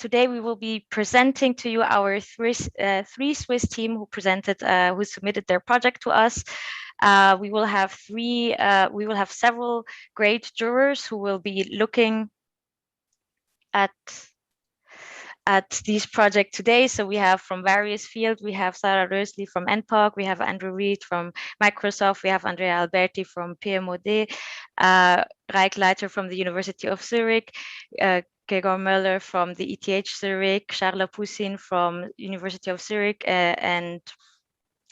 today we will be presenting to you our three Swiss team who submitted their project to us. We will have several great jurors who will be looking at these projects today. So we have from various fields, we have Sarah Rösli from NPOC, we have Andrew Reed from Microsoft, we have Andrea Alberti from PMOD, Raik Leiter from the University of Zurich, Gregor Möller from the ETH Zurich, Charla Poussin from University of Zurich, and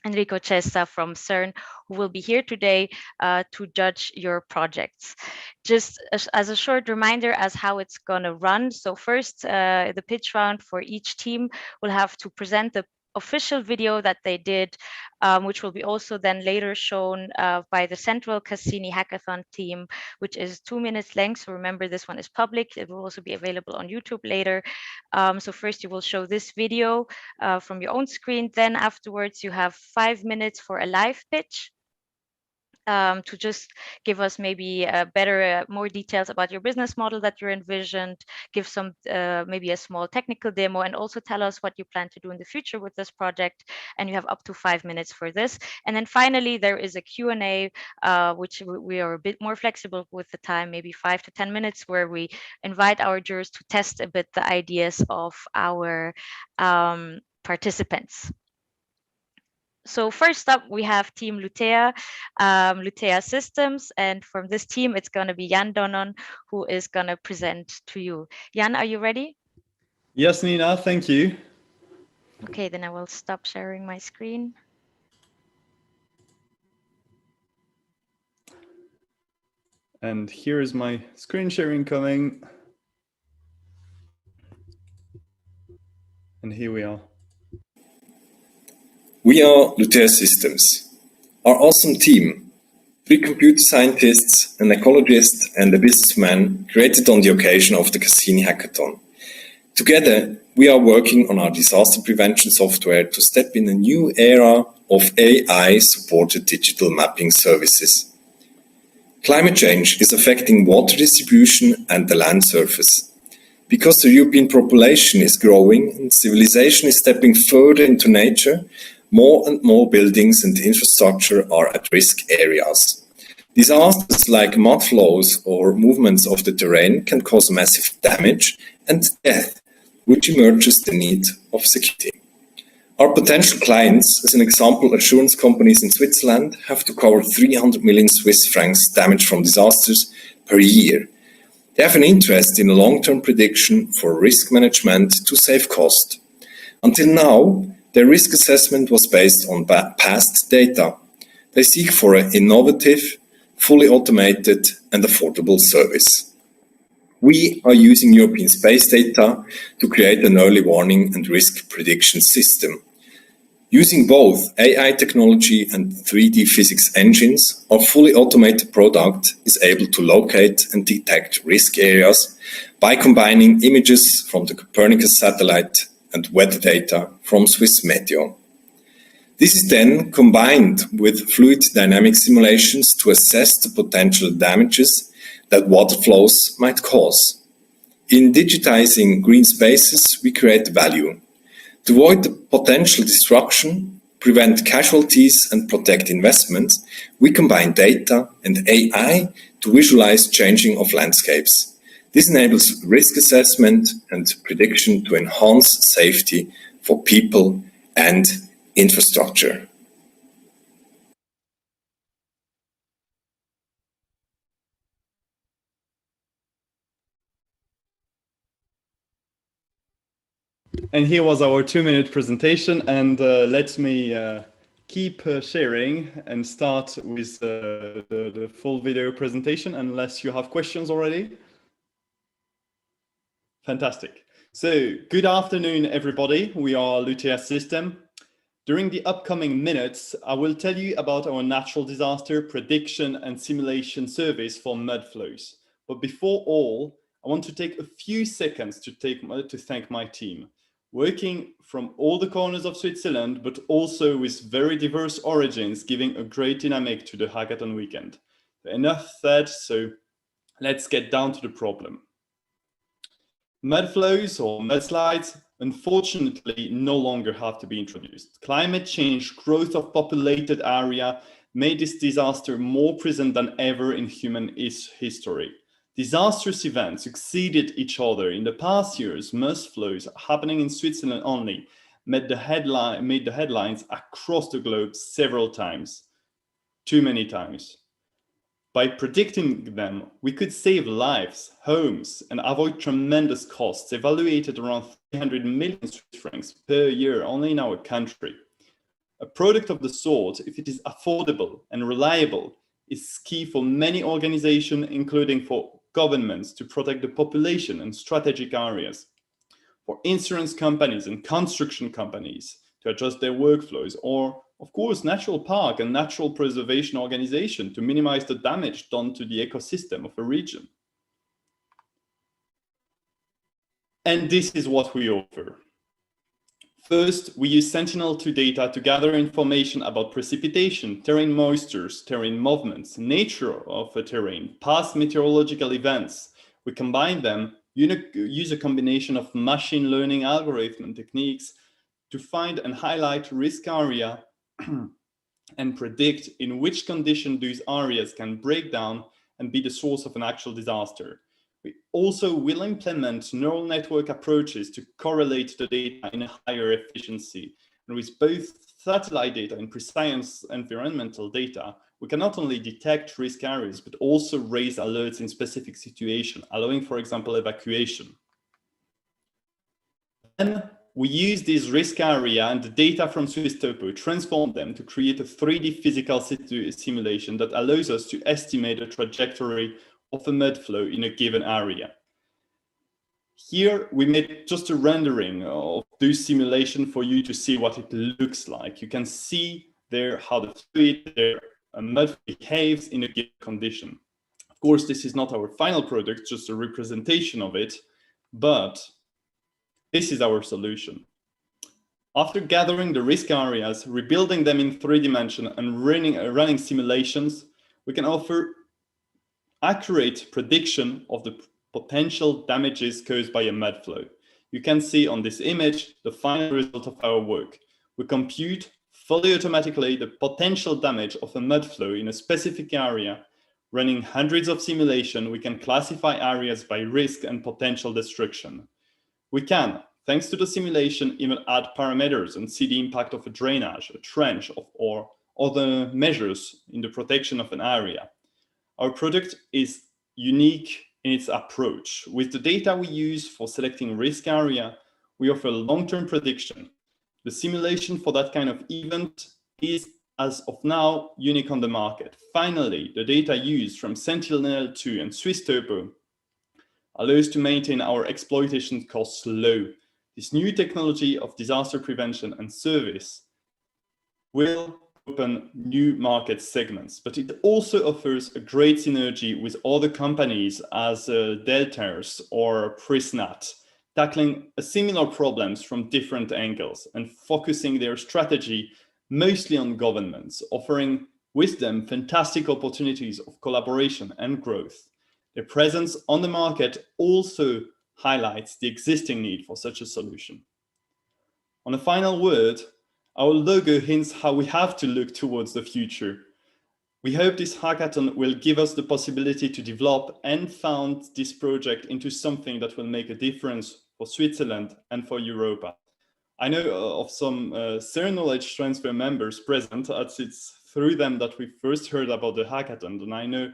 Enrico Cesta from CERN, who will be here today to judge your projects. Just as a short reminder as how it's going to run. So first, the pitch round for each team will have to present the official video that they did, which will be also then later shown by the central Cassini Hackathon team, which is 2 minutes length. So remember, this one is public. It will also be available on YouTube later. So first you will show this video from your own screen. Then afterwards you have 5 minutes for a live pitch. To just give us maybe more details about your business model that you're envisioned, give some maybe a small technical demo, and also tell us what you plan to do in the future with this project. And you have up to 5 minutes for this. And then finally, there is a Q&A, which we are a bit more flexible with the time, maybe 5 to 10 minutes, where we invite our jurors to test a bit the ideas of our participants. So first up, we have Team Lutea, Lutea Systems. And from this team, it's going to be Jan Donnon, who is going to present to you. Jan, are you ready? Yes, Nina, thank you. Okay, then I will stop sharing my screen. And here is my screen sharing coming. And here we are. We are Lutea Systems. Our awesome team, 3 computer scientists, an ecologist and a businessman, created on the occasion of the Cassini Hackathon. Together, we are working on our disaster prevention software to step in a new era of AI-supported digital mapping services. Climate change is affecting water distribution and the land surface. Because the European population is growing and civilization is stepping further into nature, more and more buildings and infrastructure are at risk areas. Disasters like mud flows or movements of the terrain can cause massive damage and death, which emerges the need of security. Our potential clients, as an example, insurance companies in Switzerland, have to cover 300 million Swiss francs damage from disasters per year. They have an interest in a long-term prediction for risk management to save cost. Until now, their risk assessment was based on past data. They seek for an innovative, fully automated and affordable service. We are using European space data to create an early warning and risk prediction system. Using both AI technology and 3D physics engines, our fully automated product is able to locate and detect risk areas by combining images from the Copernicus satellite and weather data from Swiss Meteo. This is then combined with fluid dynamic simulations to assess the potential damages that water flows might cause. In digitizing green spaces, we create value. To avoid the potential destruction, prevent casualties and protect investments, we combine data and AI to visualize changing of landscapes. This enables risk assessment and prediction to enhance safety for people and infrastructure. And here was our 2-minute presentation, and let me keep sharing and start with the full video presentation, unless you have questions already. Fantastic. So, good afternoon, everybody. We are Lutea System. During the upcoming minutes, I will tell you about our natural disaster prediction and simulation service for mud flows. But before all, I want to take a few seconds to thank my team, working from all the corners of Switzerland, but also with very diverse origins, giving a great dynamic to the hackathon weekend. Enough said, so let's get down to the problem. Mudflows or mudslides, unfortunately, no longer have to be introduced. Climate change, growth of populated area made this disaster more present than ever in human history. Disastrous events succeeded each other. In the past years, mudflows happening in Switzerland only made the headlines across the globe several times. Too many times. By predicting them, we could save lives, homes, and avoid tremendous costs, evaluated around 300 million Swiss francs per year only in our country. A product of the sort, if it is affordable and reliable, is key for many organizations, including for governments, to protect the population in strategic areas, for insurance companies and construction companies to adjust their workflows, or of course, natural park and natural preservation organization to minimize the damage done to the ecosystem of a region. And this is what we offer. First, we use Sentinel-2 data to gather information about precipitation, terrain moistures, terrain movements, nature of a terrain, past meteorological events. We combine them, use a combination of machine learning algorithm and techniques to find and highlight risk area and predict in which condition these areas can break down and be the source of an actual disaster. We also will implement neural network approaches to correlate the data in a higher efficiency. And with both satellite data and precise environmental data, we can not only detect risk areas, but also raise alerts in specific situations, allowing, for example, evacuation. Then we use this risk area and the data from Swiss Topo, transform them to create a 3D physical simulation that allows us to estimate the trajectory of a mudflow in a given area. Here, we made just a rendering of this simulation for you to see what it looks like. You can see there how the fluid, a mud behaves in a given condition. Of course, this is not our final product, just a representation of it, but this is our solution. After gathering the risk areas, rebuilding them in 3 dimensions and running simulations, we can offer accurate prediction of the potential damages caused by a mudflow. You can see on this image the final result of our work. We compute fully automatically the potential damage of a mudflow in a specific area. Running hundreds of simulations, we can classify areas by risk and potential destruction. We can, thanks to the simulation, even add parameters and see the impact of a drainage, a trench, or other measures in the protection of an area. Our product is unique in its approach. With the data we use for selecting risk area, we offer long-term prediction. The simulation for that kind of event is, as of now, unique on the market. Finally, the data used from Sentinel-2 and Swiss Topo allows to maintain our exploitation costs low. This new technology of disaster prevention and service will open new market segments, but it also offers a great synergy with other companies as Deltairs or Prisnat, tackling similar problems from different angles and focusing their strategy mostly on governments, offering with them fantastic opportunities of collaboration and growth. Their presence on the market also highlights the existing need for such a solution. On a final word, our logo hints how we have to look towards the future. We hope this hackathon will give us the possibility to develop and found this project into something that will make a difference for Switzerland and for Europa. I know of some CERN knowledge transfer members present, as it's through them that we first heard about the hackathon, and I know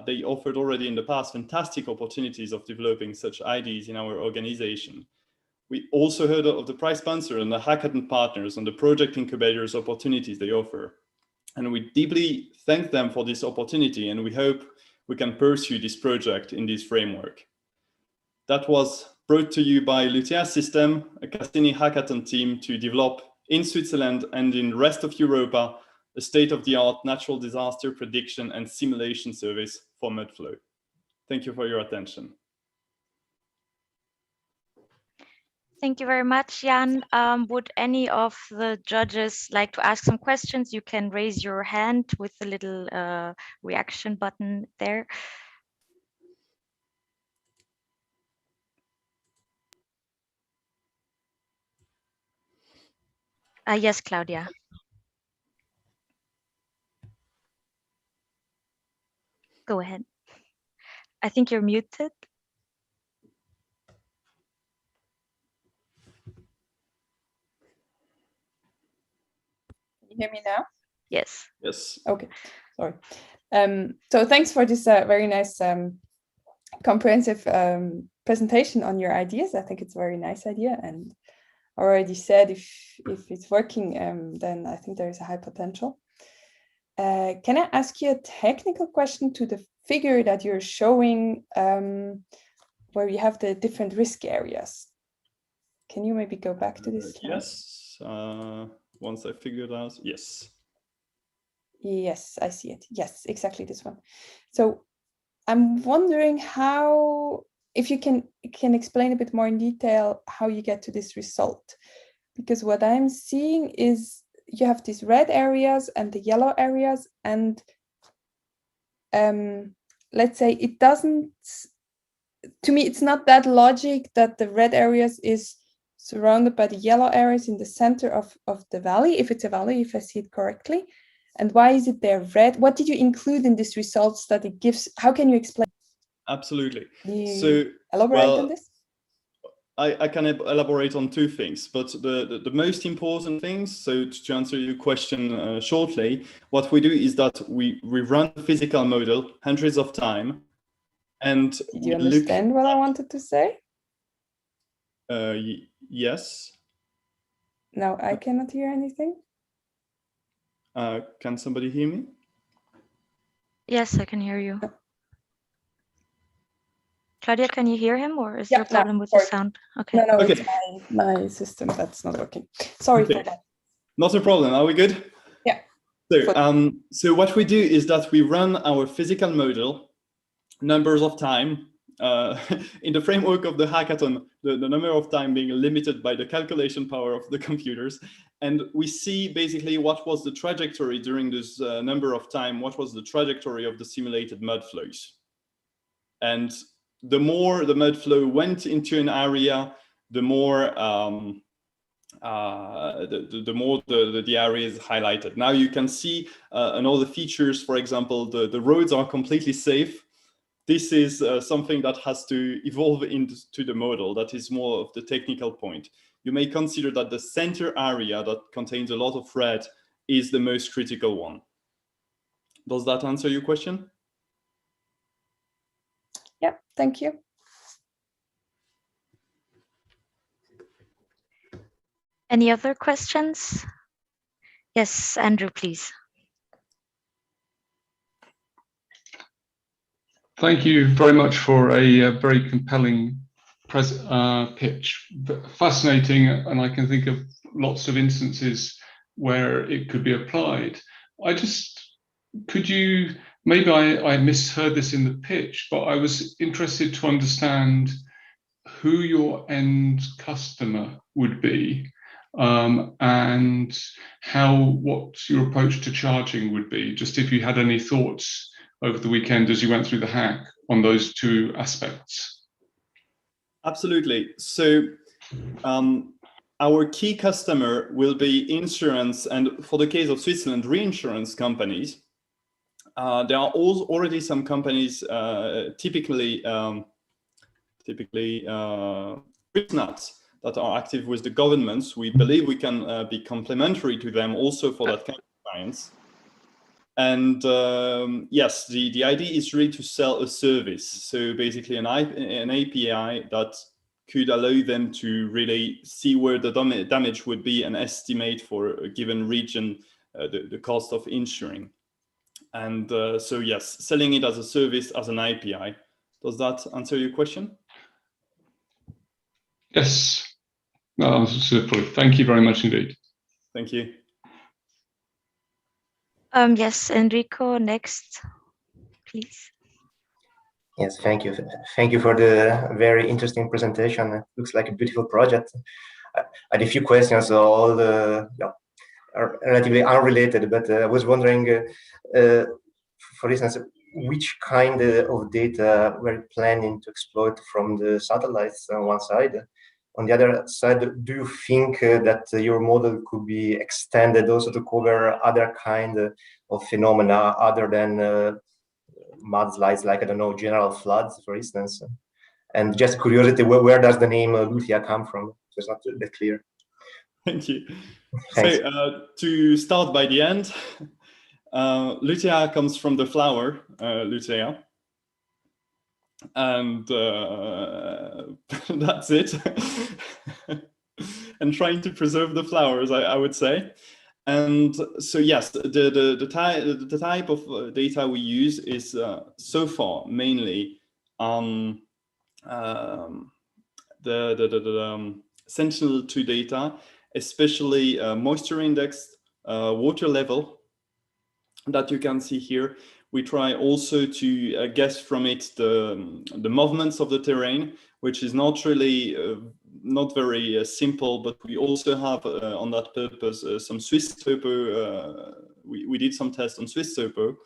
they offered already in the past fantastic opportunities of developing such ideas in our organization. We also heard of the prize sponsor and the hackathon partners and the project incubators opportunities they offer. And we deeply thank them for this opportunity, and we hope we can pursue this project in this framework. That was brought to you by Lutea System, a Cassini Hackathon team to develop in Switzerland and in the rest of Europa a state-of-the-art natural disaster prediction and simulation service for mudflow. Thank you for your attention. Thank you very much, Jan. Would any of the judges like to ask some questions? You can raise your hand with the little reaction button there. Yes, Claudia. Go ahead. I think you're muted. Can you hear me now? Yes. Yes. Okay, sorry. So thanks for this very nice comprehensive presentation on your ideas. I think it's a very nice idea, and already said if it's working, then I think there is a high potential. Can I ask you a technical question to the figure that you're showing, where you have the different risk areas? Can you maybe go back to this slide? Yes. Once I figured out, yes. Yes, I see it. Yes, exactly this one. So I'm wondering how, if you can explain a bit more in detail how you get to this result, because what I'm seeing is you have these red areas and the yellow areas, and let's say it doesn't, to me, it's not that logic that the red areas is surrounded by the yellow areas in the center of the valley, if it's a valley, if I see it correctly. And why is it there red? What did you include in this results that it gives? How can you explain? Absolutely. So elaborate on this? I can elaborate on two things, but the most important things, so to answer your question shortly, what we do is that we run a physical model hundreds of times, and did you understand what I wanted to say? Yes. No, I cannot hear anything. Can somebody hear me? Yes, I can hear you. Claudia, can you hear him, or is there a problem with the sound? Okay. No, okay. It's my system that's not working. Sorry for that. Not a problem. Are we good? Yeah. So what we do is that we run our physical model numbers of time. In the framework of the hackathon, the number of time being limited by the calculation power of the computers. And we see basically what was the trajectory during this number of time, what was the trajectory of the simulated mud flows. And the more the mud flow went into an area, the more the area is highlighted. Now you can see another features, for example, the roads are completely safe. This is something that has to evolve into the model. That is more of the technical point. You may consider that the center area that contains a lot of red is the most critical one. Does that answer your question? Yeah, thank you. Any other questions? Yes, Andrew, please. Thank you very much for a very compelling pitch. Fascinating, and I can think of lots of instances where it could be applied. Could you, maybe I misheard this in the pitch, but I was interested to understand who your end customer would be, and what your approach to charging would be, just if you had any thoughts over the weekend as you went through the hack on those two aspects. Absolutely. So our key customer will be insurance, and for the case of Switzerland, reinsurance companies. There are already some companies, typically business that are active with the governments. We believe we can be complementary to them also for that kind of clients. And yes, the idea is really to sell a service. So basically an API that could allow them to really see where the damage would be and estimate for a given region the cost of insuring. And so yes, selling it as a service, as an API. Does that answer your question? Yes, super. Thank you very much indeed. Thank you. Yes, Enrico, next, please. Yes, thank you. Thank you for the very interesting presentation. It looks like a beautiful project. I had a few questions, all are relatively unrelated, but I was wondering, for instance, which kind of data were you planning to exploit from the satellites on one side? on the other side, do you think that your model could be extended also to cover other kind of phenomena other than mudslides, like, I don't know, general floods, for instance? And just curiosity, where does the name Lutea come from? It's not that clear. Thank you. Thanks. So to start by the end, Lutea comes from the flower, Lutea. And that's it. And trying to preserve the flowers, I would say. And so yes, the type of data we use is so far mainly the Sentinel-2 data, especially moisture index, water level that you can see here. We try also to guess from it the movements of the terrain, which is not really not very simple, but we also have on that purpose some Swiss topo. We did some tests on Swiss topo.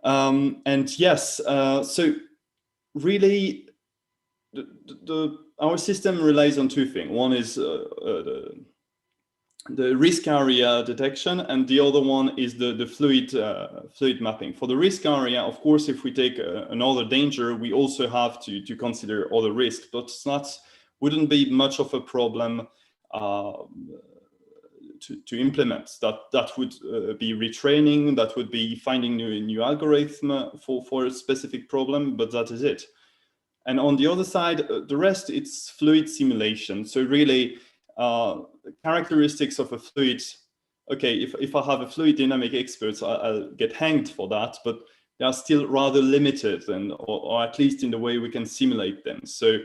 And yes, so really our system relies on two things. One is the risk area detection, and the other one is the fluid mapping. For the risk area, of course, if we take another danger, we also have to consider other risks, but it's wouldn't be much of a problem to implement. That would be retraining, that would be finding new algorithm for a specific problem, but that is it. And on the other side, the rest, it's fluid simulation. So really, characteristics of a fluid, okay, if I have a fluid dynamic expert, I'll get hanged for that, but they are still rather limited, or at least in the way we can simulate them. So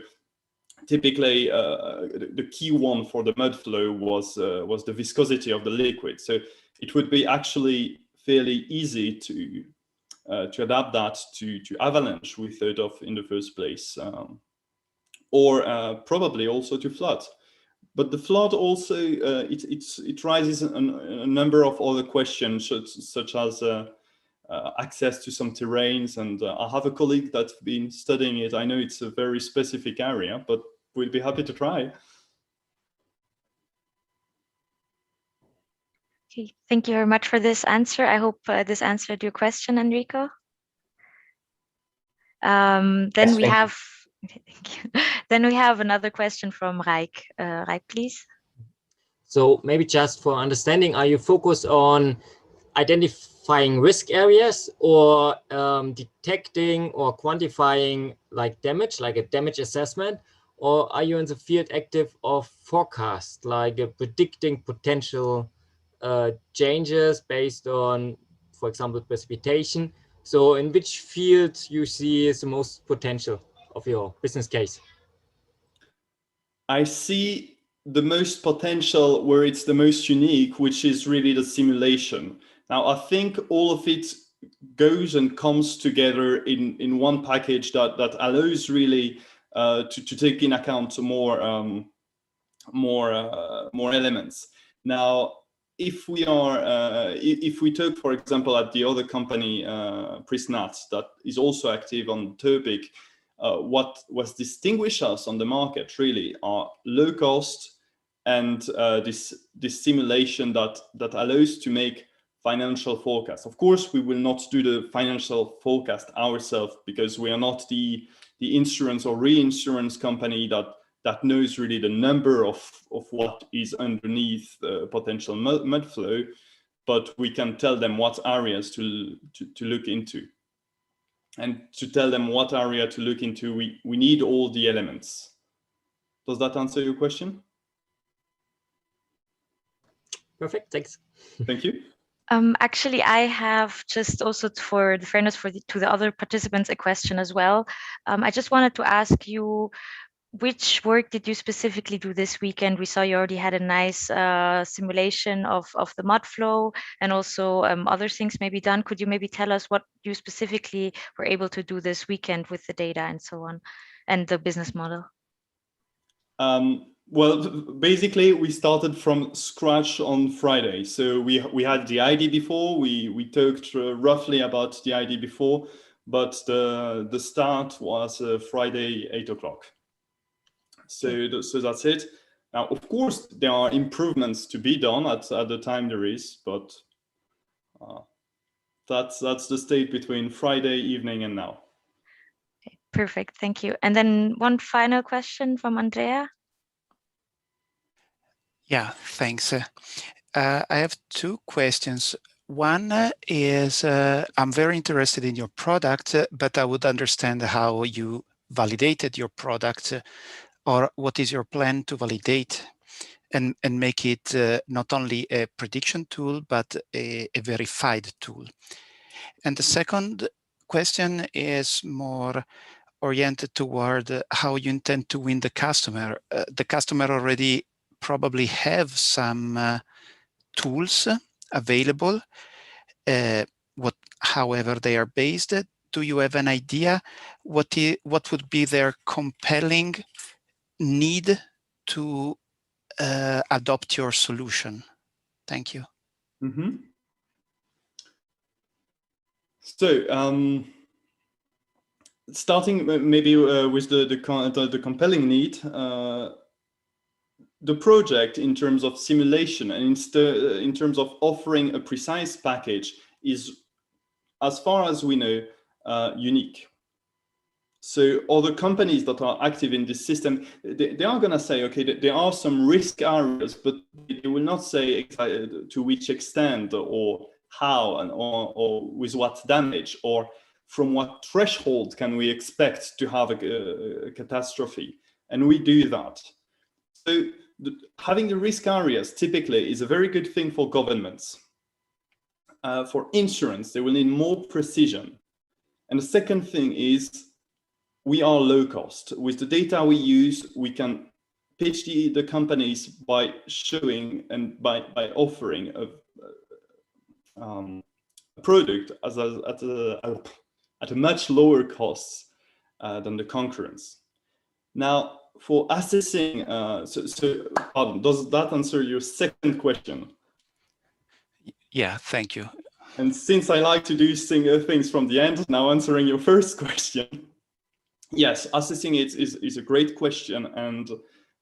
typically, the key one for the mud flow was the viscosity of the liquid. So it would be actually fairly easy to adapt that to avalanche, we thought of in the first place, or probably also to flood. But the flood also, it raises a number of other questions, such as access to some terrains. And I have a colleague that's been studying it. I know it's a very specific area, but we'd be happy to try. Okay, thank you very much for this answer. I hope this answered your question, Enrico. Then yes, we have, thank you. Then we have another question from Raik. Raik, please. So maybe just for understanding, are you focused on identifying risk areas, or detecting or quantifying like damage, like a damage assessment? Or are you in the field active of forecast, like predicting potential changes based on, for example, precipitation? So in which field you see is the most potential of your business case? I see the most potential where it's the most unique, which is really the simulation. Now, I think all of it goes and comes together in one package that allows really to take in account more elements. Now, if we talk, for example, at the other company, Prisnat, that is also active on the topic, what distinguishes us on the market really are low cost and this simulation that allows to make financial forecasts. Of course, we will not do the financial forecast ourselves, because we are not the insurance or reinsurance company that knows really the number of what is underneath potential mud flow, but we can tell them what areas to look into. And to tell them what area to look into, we need all the elements. Does that answer your question? Perfect, thanks. Thank you. Actually, I have just also, for the fairness to the other participants, a question as well. I just wanted to ask you, which work did you specifically do this weekend? We saw you already had a nice simulation of the mud flow, and also other things maybe done. Could you maybe tell us what you specifically were able to do this weekend with the data and so on, and the business model? Well, basically, we started from scratch on Friday. So we had the ID before. We talked roughly about the ID before, but the start was Friday 8 o'clock. So, so that's it. Now, of course, there are improvements to be done at the time there is, but that's the state between Friday evening and now. Perfect, thank you. And then one final question from Andrea. Yeah, thanks. I have two questions. One is, I'm very interested in your product, but I would understand how you validated your product, or what is your plan to validate and make it not only a prediction tool, but a verified tool. And the second question is more oriented toward how you intend to win the customer. The customer already probably have some tools available, however they are based. Do you have an idea what would be their compelling need to adopt your solution? Thank you. Mm-hmm. So starting maybe with the compelling need, the project in terms of simulation and in terms of offering a precise package is, as far as we know, unique. So other companies that are active in this system, they are going to say, okay, there are some risk areas, but they will not say to which extent or how and or with what damage or from what threshold can we expect to have a catastrophe. And we do that. So having the risk areas typically is a very good thing for governments. For insurance, they will need more precision. And the second thing is we are low cost. With the data we use, we can pitch the companies by showing and by offering a product at a much lower cost than the concurrents. Now, for assessing, pardon, does that answer your second question? Yeah, thank you. And since I like to do things from the end, now answering your first question. Yes, assessing it is a great question, and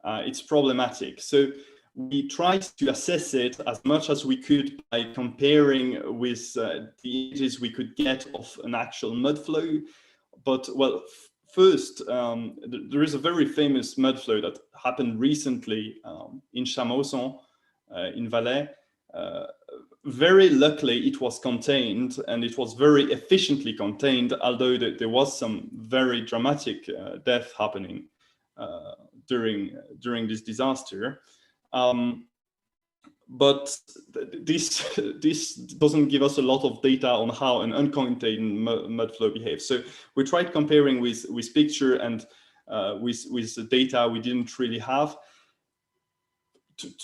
it's problematic. So we tried to assess it as much as we could by comparing with the images we could get of an actual mud flow. But well, first, there is a very famous mud flow that happened recently in Chamoisson, in Valais. Very luckily, it was contained, and it was very efficiently contained, although there was some very dramatic death happening during this disaster. But this doesn't give us a lot of data on how an uncontained mud flow behaves. So we tried comparing with picture and with the data we didn't really have,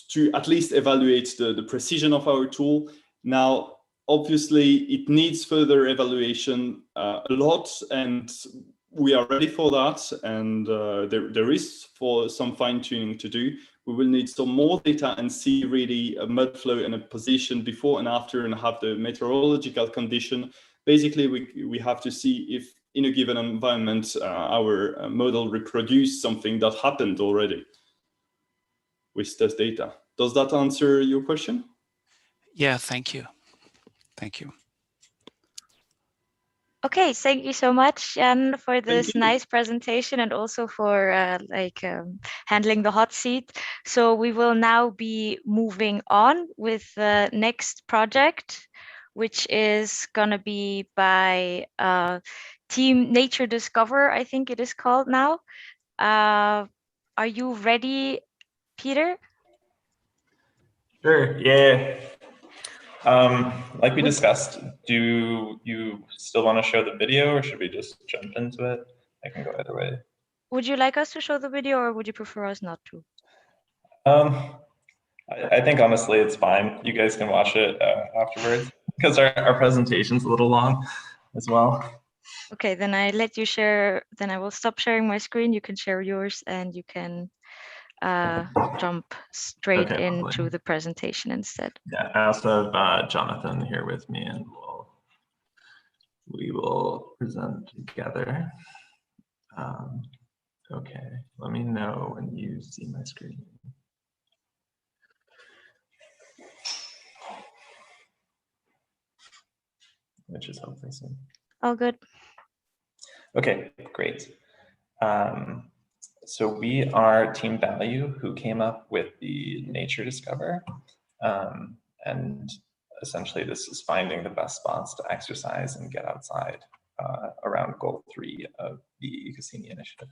to at least evaluate the precision of our tool. Now, obviously, it needs further evaluation a lot, and we are ready for that. And there is for some fine-tuning to do. We will need some more data and see really a mud flow and a position before and after, and have the meteorological condition. Basically, we have to see if in a given environment, our model reproduced something that happened already with this data. Does that answer your question? Yeah, thank you. Thank you. Okay, thank you so much, Jan, for this nice presentation, and also for handling the hot seat. So we will now be moving on with the next project, which is going to be by Team Nature Discover, I think it is called now. Are you ready, Peter? Sure, yeah. Like we discussed, do you still want to show the video, or should we just jump into it? I can go either way. Would you like us to show the video, or would you prefer us not to? I think honestly it's fine. You guys can watch it afterwards, because our presentation's a little long as well. Okay, then I let you share. Then I will stop sharing my screen. You can share yours, and you can jump straight into the presentation instead. Yeah, I also have Jonathan here with me, and we will present together. Okay, let me know when you see my screen. Which is hopefully soon. All good. Okay, great. So we are Team Value, who came up with the Nature Discover. And essentially this is finding the best spots to exercise and get outside around goal 3 of the Cassini initiative.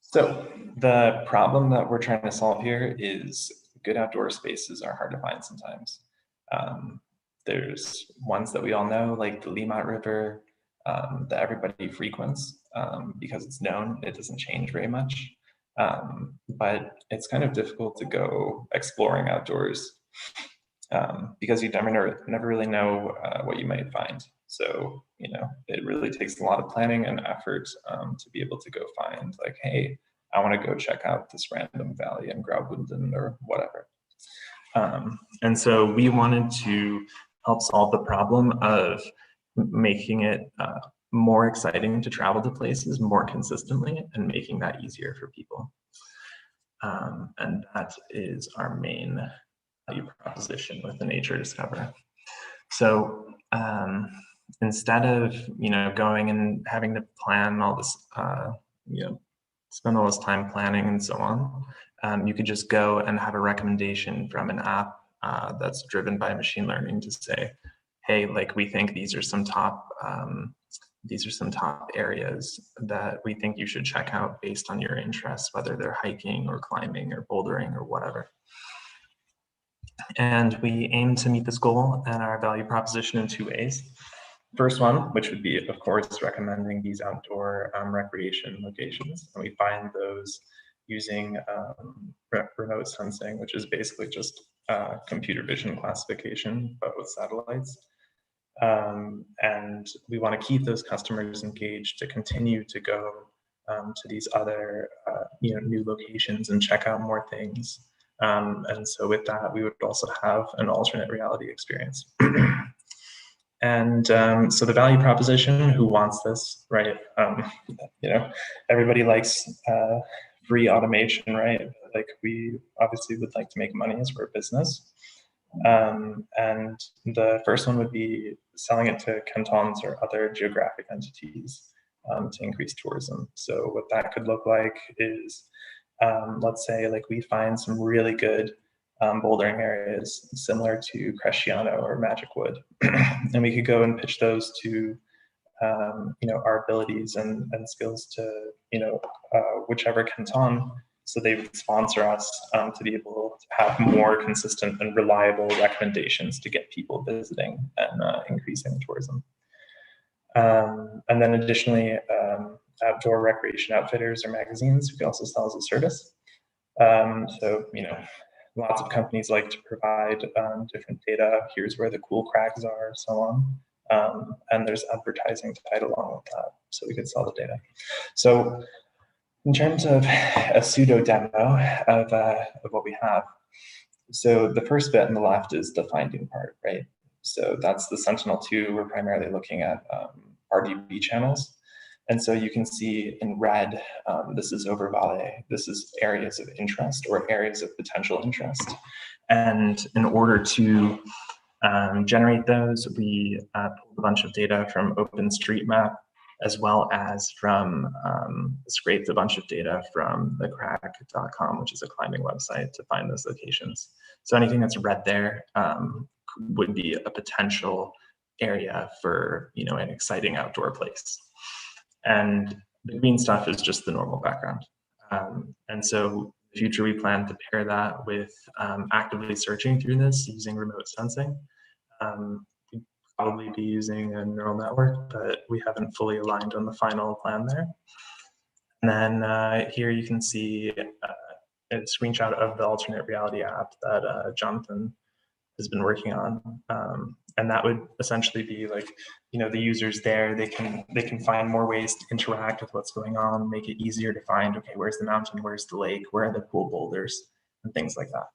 So the problem that we're trying to solve here is good outdoor spaces are hard to find sometimes. There's ones that we all know, like the Limmat River, that everybody frequents because it's known, it doesn't change very much. But it's kind of difficult to go exploring outdoors because you never really know what you might find. So, you know, it really takes a lot of planning and effort to be able to go find like, hey, I want to go check out this random valley in Graubünden or whatever. And so we wanted to help solve the problem of making it more exciting to travel to places more consistently and making that easier for people. And that is our main value proposition with the Nature Discover. So instead of, you know, going and having to plan all this, you know, spend all this time planning and so on, you could just go and have a recommendation from an app that's driven by machine learning to say, hey, like we think these are some top areas that we think you should check out based on your interests, whether they're hiking or climbing or bouldering or whatever. And we aim to meet this goal and our value proposition in 2 ways. First one, which would be, of course, recommending these outdoor recreation locations. And we find those using remote sensing, which is basically just computer vision classification, but with satellites. And we want to keep those customers engaged to continue to go to these other you know, new locations and check out more things. And so with that, we would also have an alternate reality experience. And so the value proposition, who wants this, right? You know, everybody likes free automation, right? Like we obviously would like to make money as we're a business. And the first one would be selling it to cantons or other geographic entities to increase tourism. So what that could look like is, let's say like we find some really good bouldering areas similar to Cresciano or Magic Wood, and we could go and pitch those to you know, our abilities and skills to, you know, whichever canton, so they would sponsor us to be able to have more consistent and reliable recommendations to get people visiting and increasing tourism. And then additionally, outdoor recreation outfitters or magazines we can also sell as a service. So, you know, lots of companies like to provide different data. Here's where the cool crags are, so on. And there's advertising tied along with that, so we could sell the data. So in terms of a pseudo demo of what we have, so the first bit on the left is the finding part, right? So that's the Sentinel-2. We're primarily looking at RDB channels. And so you can see in red, this is Overvalle. This is areas of interest or areas of potential interest. And in order to generate those, we pulled a bunch of data from OpenStreetMap, as well as from scraped a bunch of data from thecrag.com, which is a climbing website, to find those locations. So anything that's red there would be a potential area for, you know, an exciting outdoor place. And the green stuff is just the normal background. And so in the future, we plan to pair that with actively searching through this using remote sensing. We'd probably be using a neural network, but we haven't fully aligned on the final plan there. And then here you can see a screenshot of the alternate reality app that Jonathan has been working on. And that would essentially be like, you know, the users there, they can find more ways to interact with what's going on, make it easier to find, okay, where's the mountain, where's the lake, where are the cool boulders, and things like that.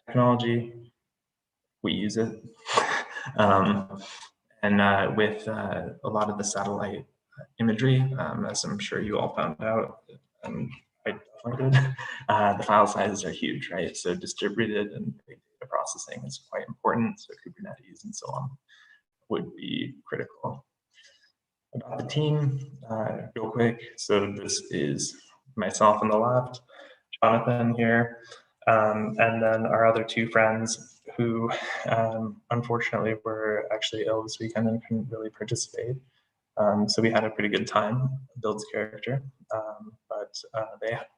Technology, we use it. And with a lot of the satellite imagery, as I'm sure you all found out, and I definitely did. The file sizes are huge, right? So distributed and big data processing is quite important. So Kubernetes and so on would be critical. About the team, real quick. So this is myself on the left, Jonathan here, and then our other two friends who unfortunately were actually ill this weekend and couldn't really participate. So we had a pretty good time, Build's character, but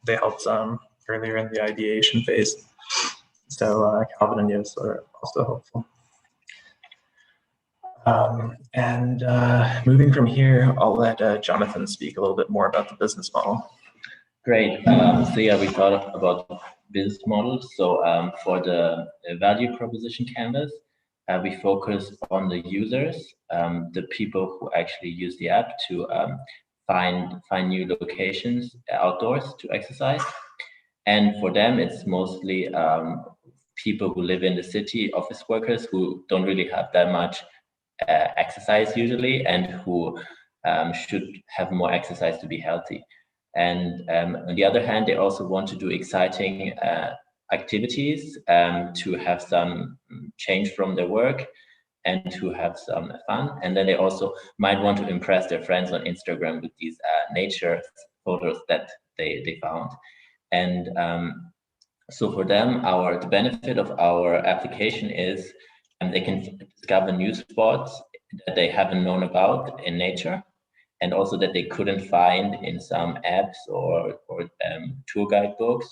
they helped earlier in the ideation phase. So Calvin and Yos are also helpful. And moving from here, I'll let Jonathan speak a little bit more about the business model. Great. So yeah, we thought about business models. So for the value proposition canvas, we focus on the users, the people who actually use the app to find new locations outdoors to exercise. And for them, it's mostly people who live in the city, office workers who don't really have that much exercise usually, and who should have more exercise to be healthy. And on the other hand, they also want to do exciting activities to have some change from their work and to have some fun. And then they also might want to impress their friends on Instagram with these nature photos that they found. And so for them, the benefit of our application is they can discover new spots that they haven't known about in nature, and also that they couldn't find in some apps or tour guide books.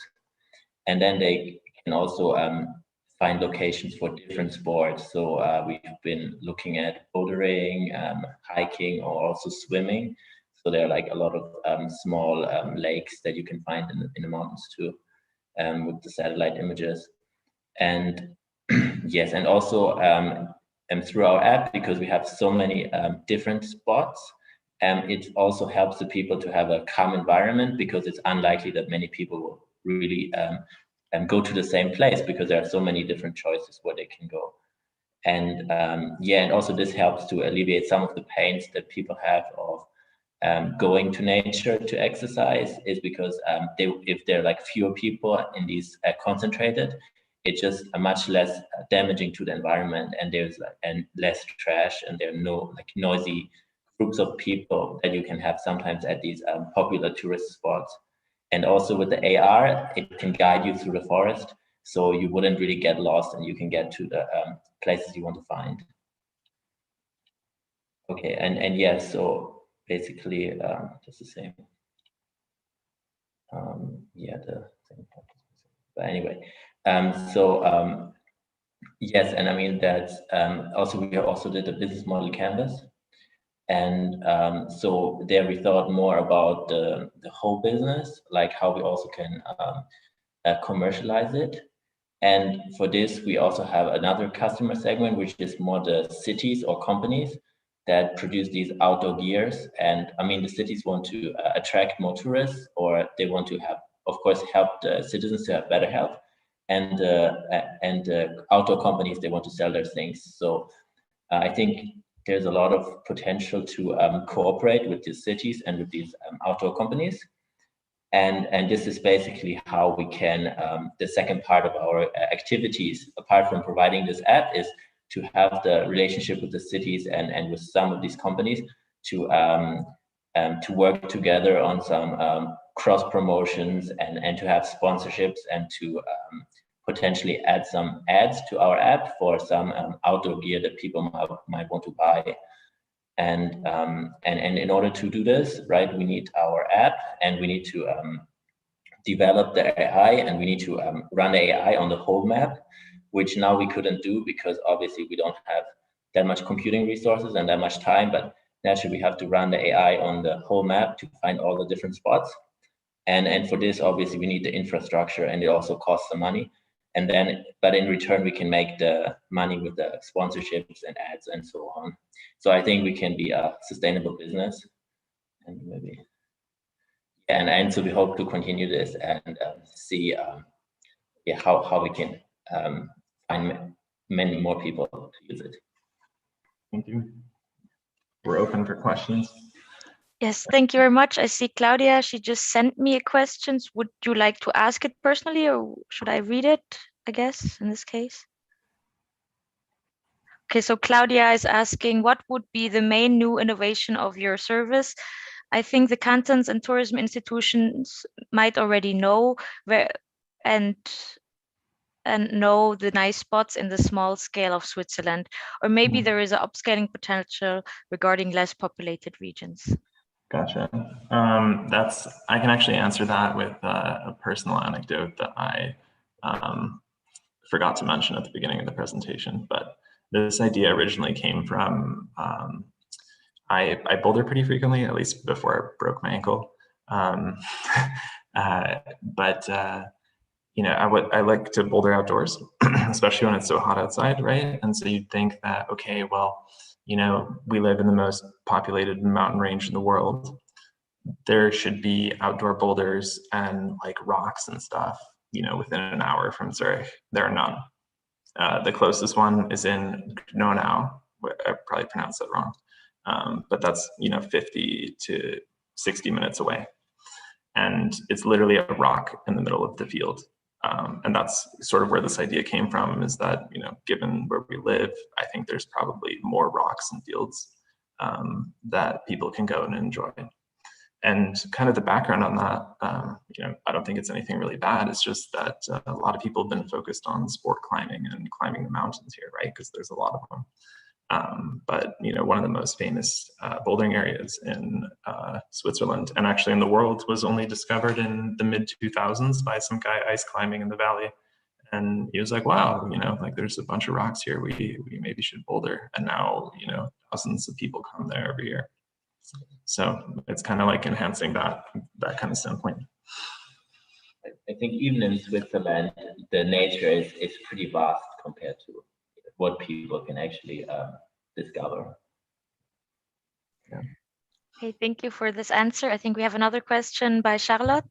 And then they can also find locations for different sports. So we've been looking at bouldering, hiking, or also swimming. So there are like a lot of small lakes that you can find in the mountains too, with the satellite images. And yes, and also through our app, because we have so many different spots, it also helps the people to have a calm environment, because it's unlikely that many people will really go to the same place, because there are so many different choices where they can go. And yeah, and also this helps to alleviate some of the pains that people have of going to nature to exercise, is because if there are like fewer people in these concentrated, it's just much less damaging to the environment, and there's and less trash, and there are no like noisy groups of people that you can have sometimes at these popular tourist spots. And also with the AR, it can guide you through the forest, so you wouldn't really get lost, and you can get to the places you want to find. Okay, and yeah, so basically just the same. Yeah, the same. But anyway, yes, and I mean that also we also did a business model canvas. And so there we thought more about the whole business, like how we also can commercialize it. And for this, we also have another customer segment, which is more the cities or companies that produce these outdoor gears. And I mean, the cities want to attract more tourists, or they want to have, of course, help the citizens to have better health. And outdoor companies, they want to sell their things. So I think there's a lot of potential to cooperate with these cities and with these outdoor companies. And this is basically how we can, the second part of our activities, apart from providing this app, is to have the relationship with the cities and with some of these companies to work together on some cross promotions and to have sponsorships, and to potentially add some ads to our app for some outdoor gear that people might want to buy. And in order to do this, right, we need our app, and we need to develop the AI, and we need to run the AI on the whole map, which now we couldn't do because obviously we don't have that much computing resources and that much time. But naturally, we have to run the AI on the whole map to find all the different spots. And for this, obviously, we need the infrastructure, and it also costs some money. And then, but in return, we can make the money with the sponsorships and ads and so on. So I think we can be a sustainable business, and maybe, and so we hope to continue this and see how we can find many more people to use it. Thank you. We're open for questions. Yes, thank you very much. I see Claudia, she just sent me a question. Would you like to ask it personally or should I read it, I guess, in this case? Okay, so Claudia is asking, what would be the main new innovation of your service? I think the cantons and tourism institutions might already know where and know the nice spots in the small scale of Switzerland, or maybe there is an upscaling potential regarding less populated regions. Gotcha. I can actually answer that with a personal anecdote that I forgot to mention at the beginning of the presentation. But this idea originally came from I boulder pretty frequently, at least before I broke my ankle. You know, I like to boulder outdoors, especially when it's so hot outside, right? And so you'd think that, okay, well, you know, we live in the most populated mountain range in the world. There should be outdoor boulders and like rocks and stuff, you know, within an hour from Zurich. There are none. The closest one is in Gnonau. I probably pronounced that wrong, but that's, you know, 50 to 60 minutes away. And it's literally a rock in the middle of the field. And that's sort of where this idea came from, is that, you know, given where we live, I think there's probably more rocks and fields that people can go and enjoy. And kind of the background on that, you know, I don't think it's anything really bad. It's just that a lot of people have been focused on sport climbing and climbing the mountains here, right? Because there's a lot of them. But you know, one of the most famous bouldering areas in Switzerland, and actually in the world, was only discovered in the mid 2000s by some guy ice climbing in the valley. And he was like, wow, you know, like there's a bunch of rocks here. We maybe should boulder. And now, you know, thousands of people come there every year. So it's kind of like enhancing that kind of standpoint. I think even in Switzerland, the nature is pretty vast compared to what people can actually discover. Yeah. Okay, thank you for this answer. I think we have another question by Charlotte.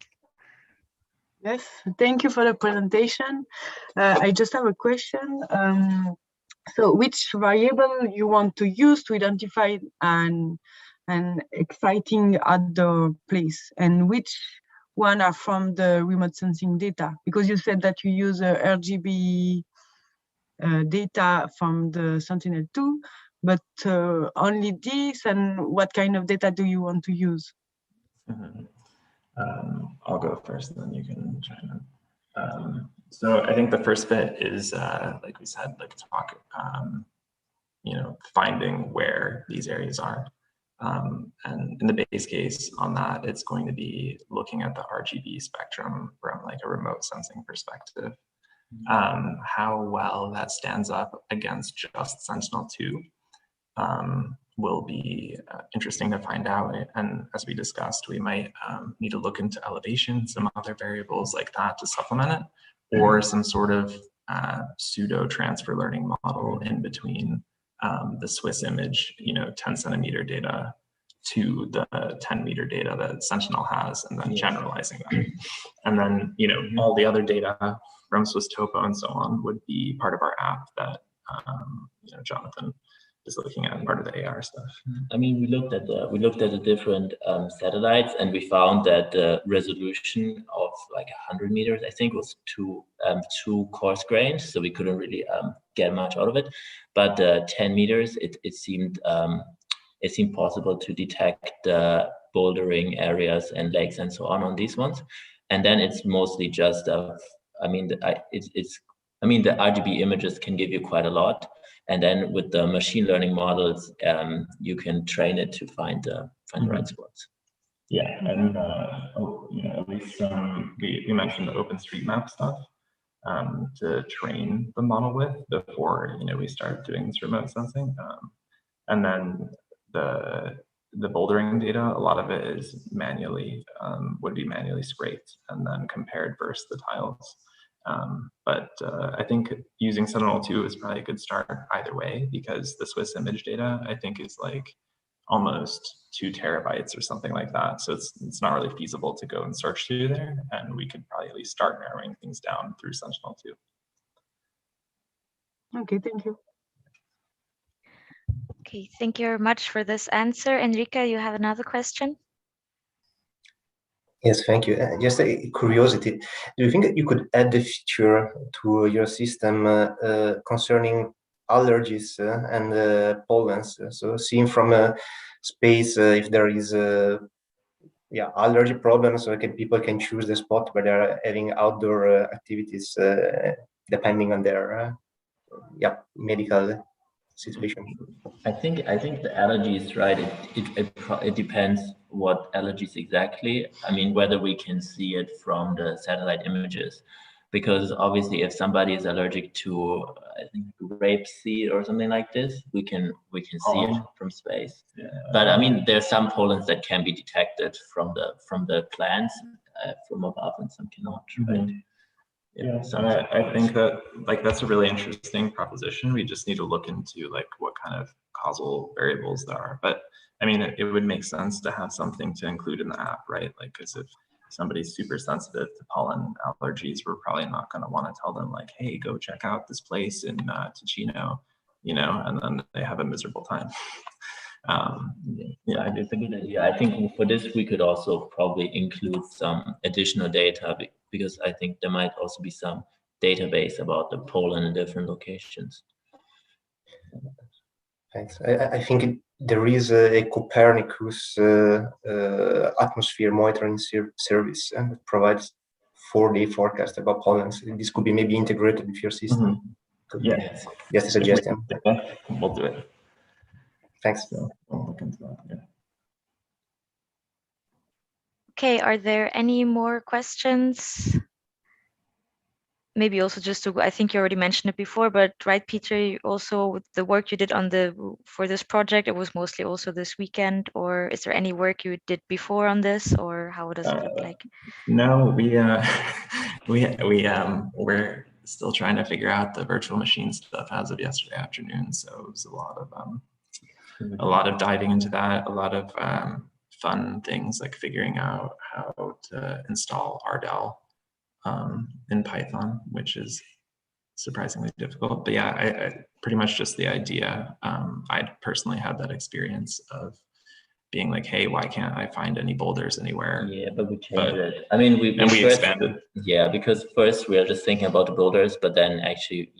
Yes, thank you for the presentation. I just have a question. So which variable you want to use to identify an exciting outdoor place, and which one are from the remote sensing data? Because you said that you use RGB data from the Sentinel-2, but only this, and what kind of data do you want to use? Mm-hmm. I'll go first, and then you can chime in. So I think the first bit is, like we said, like talk, you know, finding where these areas are. And in the base case on that, it's going to be looking at the RGB spectrum from like a remote sensing perspective. How well that stands up against just Sentinel-2 will be interesting to find out. And as we discussed, we might need to look into elevation, some other variables like that to supplement it, or some sort of pseudo transfer learning model in between the Swiss image, you know, 10 centimeter data to the 10 meter data that Sentinel has, and then generalizing that. And then, you know, all the other data from Swiss Topo and so on would be part of our app that, you know, Jonathan is looking at, part of the AR stuff. I mean, we looked at the different satellites, and we found that the resolution of like 100 meters, I think, was too coarse grained, so we couldn't really get much out of it. But 10 meters, it seemed possible to detect bouldering areas and lakes and so on these ones. And then it's mostly just the RGB images can give you quite a lot. And then with the machine learning models, you can train it to find the right spots. Yeah, and you know, at least we mentioned the OpenStreetMap stuff to train the model with before, you know, we start doing this remote sensing. And then the bouldering data, a lot of it is manually would be manually scraped and then compared versus the tiles. But I think using Sentinel-2 is probably a good start either way, because the Swiss image data, I think, is like almost 2 terabytes or something like that. So it's not really feasible to go and search through there. And we could probably at least start narrowing things down through Sentinel-2. Okay, thank you. Okay, thank you very much for this answer. Enrique, you have another question? Yes, thank you. Just a curiosity. Do you think that you could add the feature to your system concerning allergies and pollens? So seeing from a space if there is allergy problems, so people can choose the spot where they're having outdoor activities depending on their medical situation. I think the allergies, right? It depends what allergies exactly. I mean, whether we can see it from the satellite images, because obviously, if somebody is allergic to, I think, rapeseed or something like this, we can see it from space. Yeah. But I mean, there's some pollens that can be detected from the plants from above, and some cannot, right? Mm-hmm. Yeah, and I think that that's a really interesting proposition. We just need to look into what kind of causal variables there are. But I mean, it would make sense to have something to include in the app, right? Because if somebody's super sensitive to pollen allergies, we're probably not going to want to tell them hey, go check out this place in Ticino, and then they have a miserable time. Yeah, it's a good idea. I think for this we could also probably include some additional data, because I think there might also be some database about the pollen in different locations. Thanks. I think there is a Copernicus atmosphere monitoring service that provides 4-day forecast about pollens. This could be maybe integrated with your system. Mm-hmm. Yeah, just a suggestion. We'll do it. Thanks. So I'll look into that. Yeah. Okay, are there any more questions? Maybe also just to, I think you already mentioned it before, but right, Peter, also the work you did for this project, it was mostly also this weekend, or is there any work you did before on this, or how does it look like? No, we're still trying to figure out the virtual machine stuff as of yesterday afternoon. So it was a lot of diving into that, a lot of fun things like figuring out how to install RDAL in Python, which is surprisingly difficult. But yeah, I pretty much just the idea. I personally had that experience of being hey, why can't I find any boulders anywhere? Yeah, but we changed it. I mean, we expanded. Yeah, because first we were just thinking about the boulders, but then actually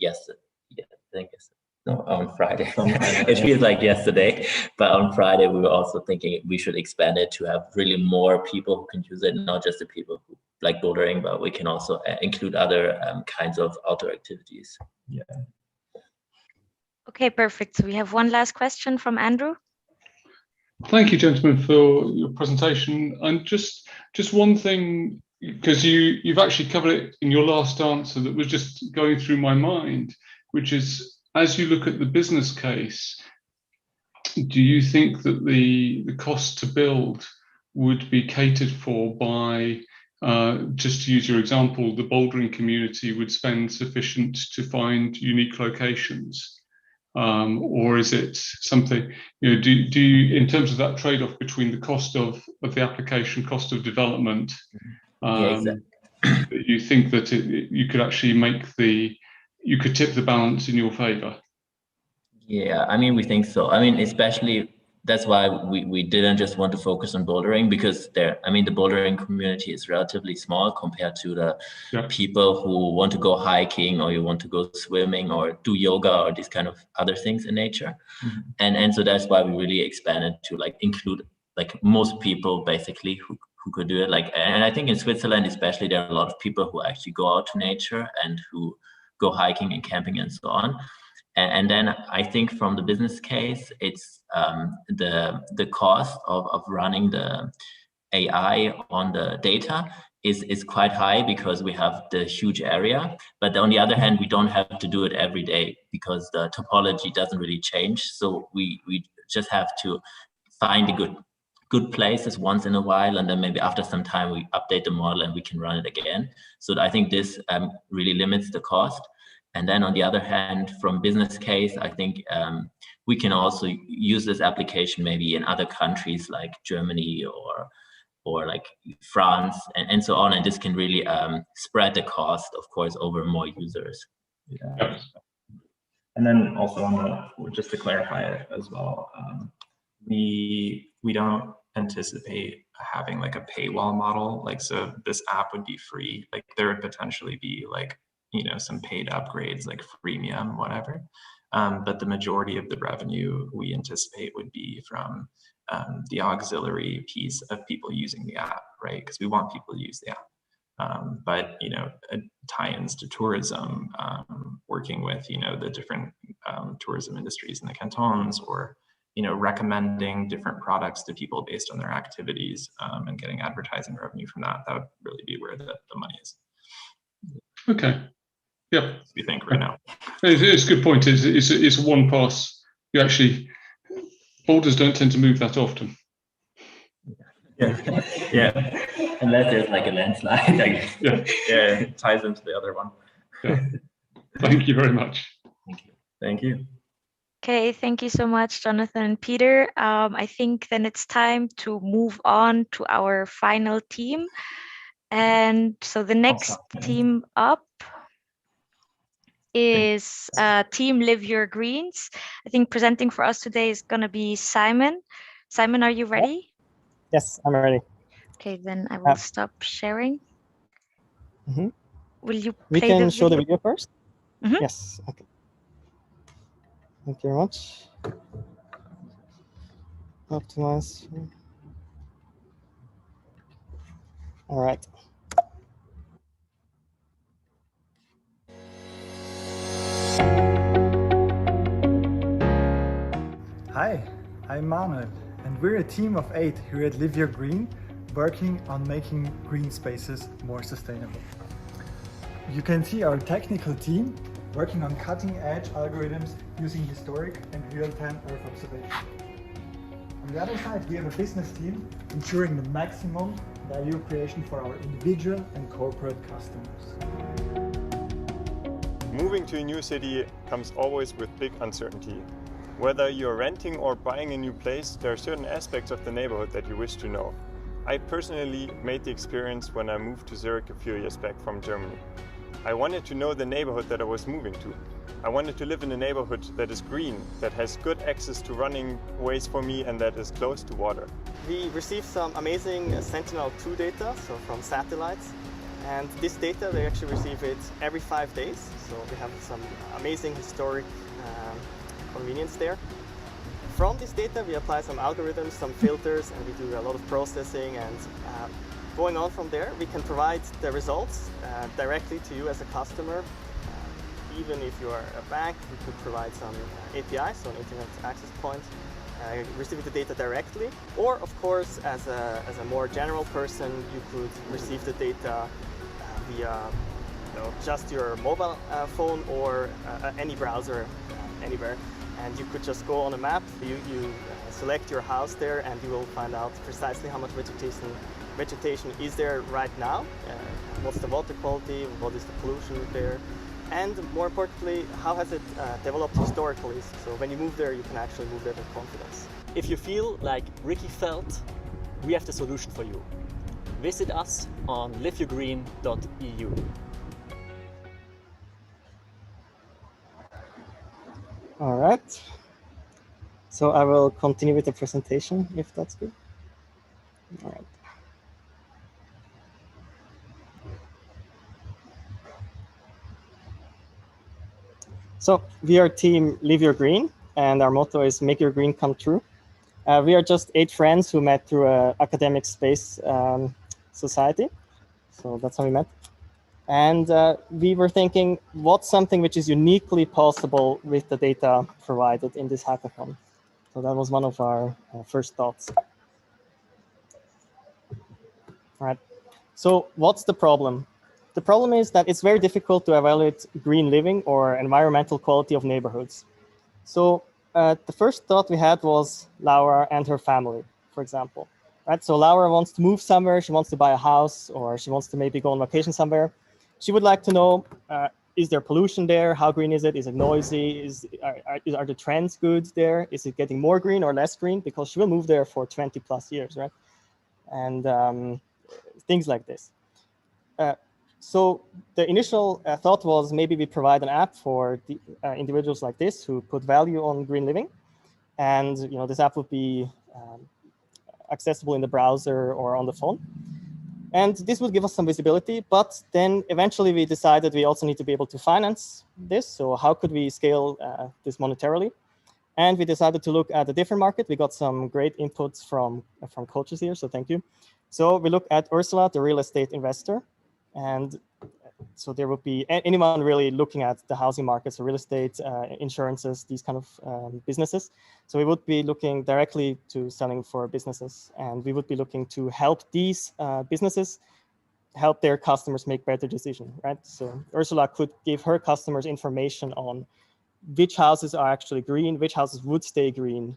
on Friday. It feels like yesterday, but on Friday we were also thinking we should expand it to have really more people who can use it, not just the people who like bouldering, but we can also include other kinds of outdoor activities. Yeah. Okay, perfect. So we have one last question from Andrew. Thank you, gentlemen, for your presentation. And just one thing, because you've actually covered it in your last answer that was just going through my mind, which is, as you look at the business case, do you think that the cost to build would be catered for by, just to use your example, the bouldering community would spend sufficient to find unique locations? Or is it something, do you, in terms of that trade-off between the cost of the application, cost of development, exactly. You think that you could actually you could tip the balance in your favor? Yeah, I mean, we think so. I mean, especially that's why we didn't just want to focus on bouldering, because the bouldering community is relatively small compared to the people who want to go hiking, or you want to go swimming or do yoga or these kind of other things in nature. Mm-hmm. And so that's why we really expanded to include most people basically who could do it. And I think in Switzerland especially, there are a lot of people who actually go out to nature and who go hiking and camping and so on. And then I think from the business case, it's the cost of running the AI on the data is quite high, because we have the huge area. But on the other hand, we don't have to do it every day because the topology doesn't really change. So we just have to find the good places once in a while, and then maybe after some time we update the model and we can run it again. So I think this really limits the cost. And then on the other hand, from business case, I think we can also use this application maybe in other countries like Germany or like France and so on. And this can really spread the cost, of course, over more users. Yeah. And then also on the, just to clarify it as well, we don't anticipate having like a paywall model. Like, so this app would be free. Like there would potentially be like, you know, some paid upgrades like freemium, whatever. But the majority of the revenue we anticipate would be from the auxiliary piece of people using the app, right? Because we want people to use the app. But, you know, tie-ins to tourism, working with, you know, the different tourism industries in the cantons, or, you know, recommending different products to people based on their activities, and getting advertising revenue from that, that would really be where the money is. Okay. Yep. We think right now. It's a good point. It's one pass. You actually, boulders don't tend to move that often. Yeah. Yeah. Unless there's like a landslide, I guess. Yeah. Yeah, it ties into the other one. Yeah. Thank you very much. Thank you. Thank you. Okay, thank you so much, Jonathan and Peter. I think then it's time to move on to our final team. And so the next team up is Team Live Your Greens. I think presenting for us today is going to be Simon. Simon, are you ready? Yes, I'm ready. Okay, then I will stop sharing. Mm-hmm. Will you play We can the show the video? video first? Mm-hmm. Yes, okay. Thank you very much. Optimize. All right. Hi, I'm Manuel, and we're a team of 8 here at Live Your Green, working on making green spaces more sustainable. You can see our technical team working on cutting-edge algorithms using historic and real-time Earth observation. On the other side, we have a business team ensuring the maximum value creation for our individual and corporate customers. Moving to a new city comes always with big uncertainty. Whether you're renting or buying a new place, there are certain aspects of the neighborhood that you wish to know. I personally made the experience when I moved to Zurich a few years back from Germany. I wanted to know the neighborhood that I was moving to. I wanted to live in a neighborhood that is green, that has good access to running ways for me, and that is close to water. We received some amazing Sentinel-2 data, so from satellites. And this data, we actually receive it every 5 days. So we have some amazing historic convenience there. From this data, we apply some algorithms, some filters, and we do a lot of processing. And going on from there, we can provide the results directly to you as a customer. Even if you are a bank, we could provide some APIs, so an internet access point, receiving the data directly. Or, of course, as a more general person, you could receive the data via just your mobile phone or any browser anywhere. And you could just go on a map, you select your house there, and you will find out precisely how much vegetation is there right now, what's the water quality, what is the pollution there, and more importantly, how has it developed historically. So when you move there, you can actually move there with confidence. If you feel like Ricky felt, we have the solution for you. Visit us on liveyourgreen.eu. All right. So I will continue with the presentation, if that's good. All right. So we are team Live Your Green, and our motto is make your green come true. We are just 8 friends who met through an academic space society. So that's how we met. And we were thinking, what's something which is uniquely possible with the data provided in this hackathon? So that was one of our first thoughts. All right. So what's the problem? The problem is that it's very difficult to evaluate green living or environmental quality of neighborhoods. So the first thought we had was Laura and her family, for example. Right? So Laura wants to move somewhere, she wants to buy a house, or she wants to maybe go on vacation somewhere. She would like to know, is there pollution there? How green is it? Is it noisy? Are the trends good there? Is it getting more green or less green? Because she will move there for 20+ years, right? And things like this. So the initial thought was maybe we provide an app for the, individuals like this who put value on green living. And this app would be accessible in the browser or on the phone. And this would give us some visibility, but then eventually we decided we also need to be able to finance this. So how could we scale this monetarily? And we decided to look at a different market. We got some great inputs from coaches here, so thank you. So we look at Ursula, the real estate investor. And so there would be anyone really looking at the housing markets, so real estate, insurances, these kind of businesses. So we would be looking directly to selling for businesses, and we would be looking to help these businesses help their customers make better decisions, right? So Ursula could give her customers information on which houses are actually green, which houses would stay green,